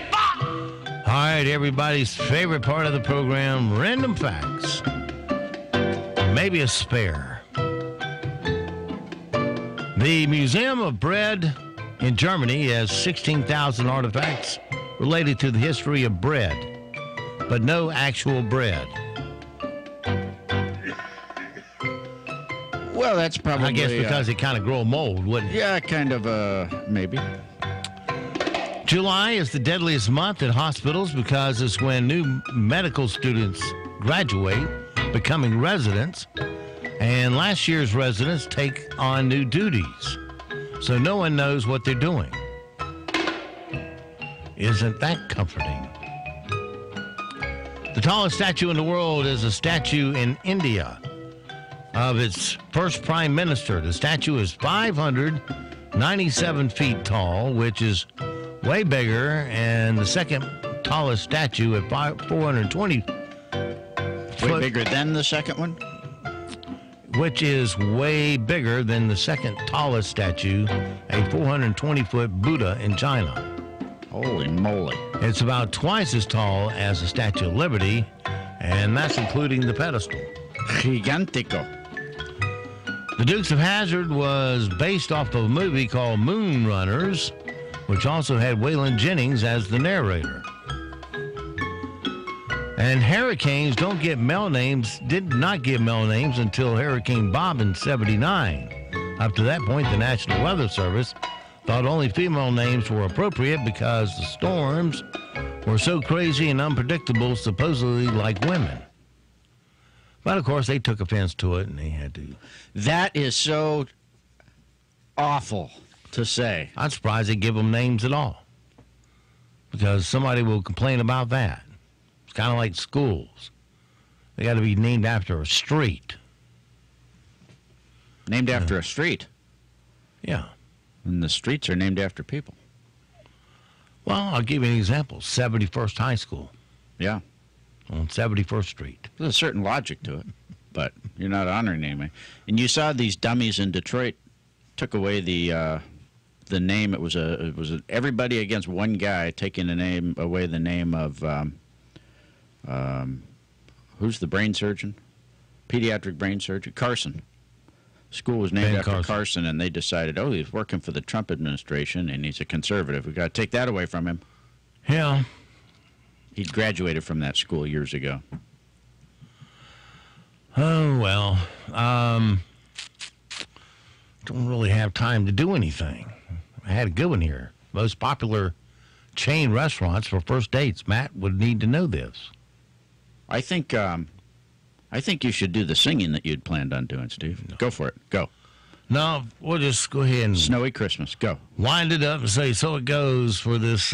S1: All right, everybody's favorite part of the program, Random Facts. Maybe a spare. The Museum of Bread in Germany has 16,000 artifacts related to the history of bread, but no actual bread.
S14: Well, that's probably...
S1: I guess because it kind of grow mold, wouldn't it?
S14: Yeah, kind of, maybe.
S1: July is the deadliest month in hospitals because it's when new medical students graduate, becoming residents, and last year's residents take on new duties. So no one knows what they're doing. Isn't that comforting? The tallest statue in the world is a statue in India of its first prime minister. The statue is 597 feet tall, which is way bigger, and the second tallest statue at 420
S14: Way bigger than the second one?
S1: Which is way bigger than the second tallest statue, a 420-foot Buddha in China.
S14: Holy moly.
S1: It's about twice as tall as the Statue of Liberty, and that's including the pedestal.
S14: Gigantico.
S1: The Dukes of Hazzard was based off of a movie called Moon Runners, which also had Waylon Jennings as the narrator. And hurricanes did not get male names until Hurricane Bob in '79. Up to that point, the National Weather Service thought only female names were appropriate because the storms were so crazy and unpredictable, supposedly like women. But, of course, they took offense to it, and they had to.
S14: That is so awful to say.
S1: I'm surprised they give them names at all, because somebody will complain about that. It's kind of like schools. They got to be named after a street.
S14: Named after a street?
S1: Yeah.
S14: And the streets are named after people.
S1: Well, I'll give you an example. 71st High School.
S14: Yeah.
S1: On 71st Street.
S14: There's a certain logic to it, but you're not honoring anybody. And you saw these dummies in Detroit took away the name. It was everybody against one guy taking away the name of who's the brain surgeon? Pediatric brain surgeon? Carson. School was named after Carson, and they decided, he's working for the Trump administration, and he's a conservative. We've got to take that away from him.
S1: Yeah.
S14: He graduated from that school years ago.
S1: Oh, well. Don't really have time to do anything. I had a good one here. Most popular chain restaurants for first dates. Matt would need to know this.
S14: I think you should do the singing that you'd planned on doing, Steve. No. Go for it. Go.
S1: No, we'll just go ahead and...
S14: Snowy Christmas. Go.
S1: Wind it up and say, so it goes for this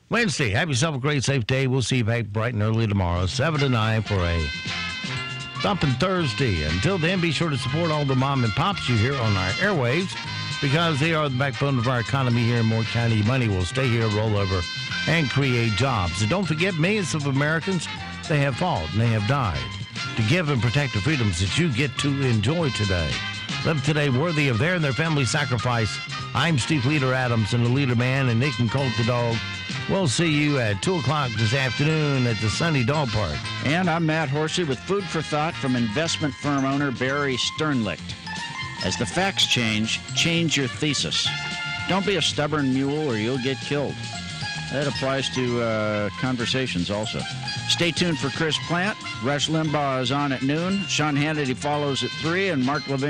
S1: Wednesday. Have yourself a great, safe day. We'll see you back bright and early tomorrow, 7 to 9 for a Thumping Thursday. Until then, be sure to support all the mom and pops you hear on our airwaves, because they are the backbone of our economy here in Moore County. Money will stay here, roll over, and create jobs. And don't forget, millions of Americans, they have fought and they have died to give and protect the freedoms that you get to enjoy today. Live today worthy of their and their family sacrifice. I'm Steve Leader Adams, and the Leader Man, and Nick and Colt the Dog. We'll see you at 2 o'clock this afternoon at the Sunny Dog Park.
S14: And I'm Matt Horsey with food for thought from investment firm owner Barry Sternlicht. As the facts change your thesis. Don't be a stubborn mule or you'll get killed. That applies to conversations also. Stay tuned for Chris Plant. Rush Limbaugh is on at noon. Sean Hannity follows at 3, and Mark Levin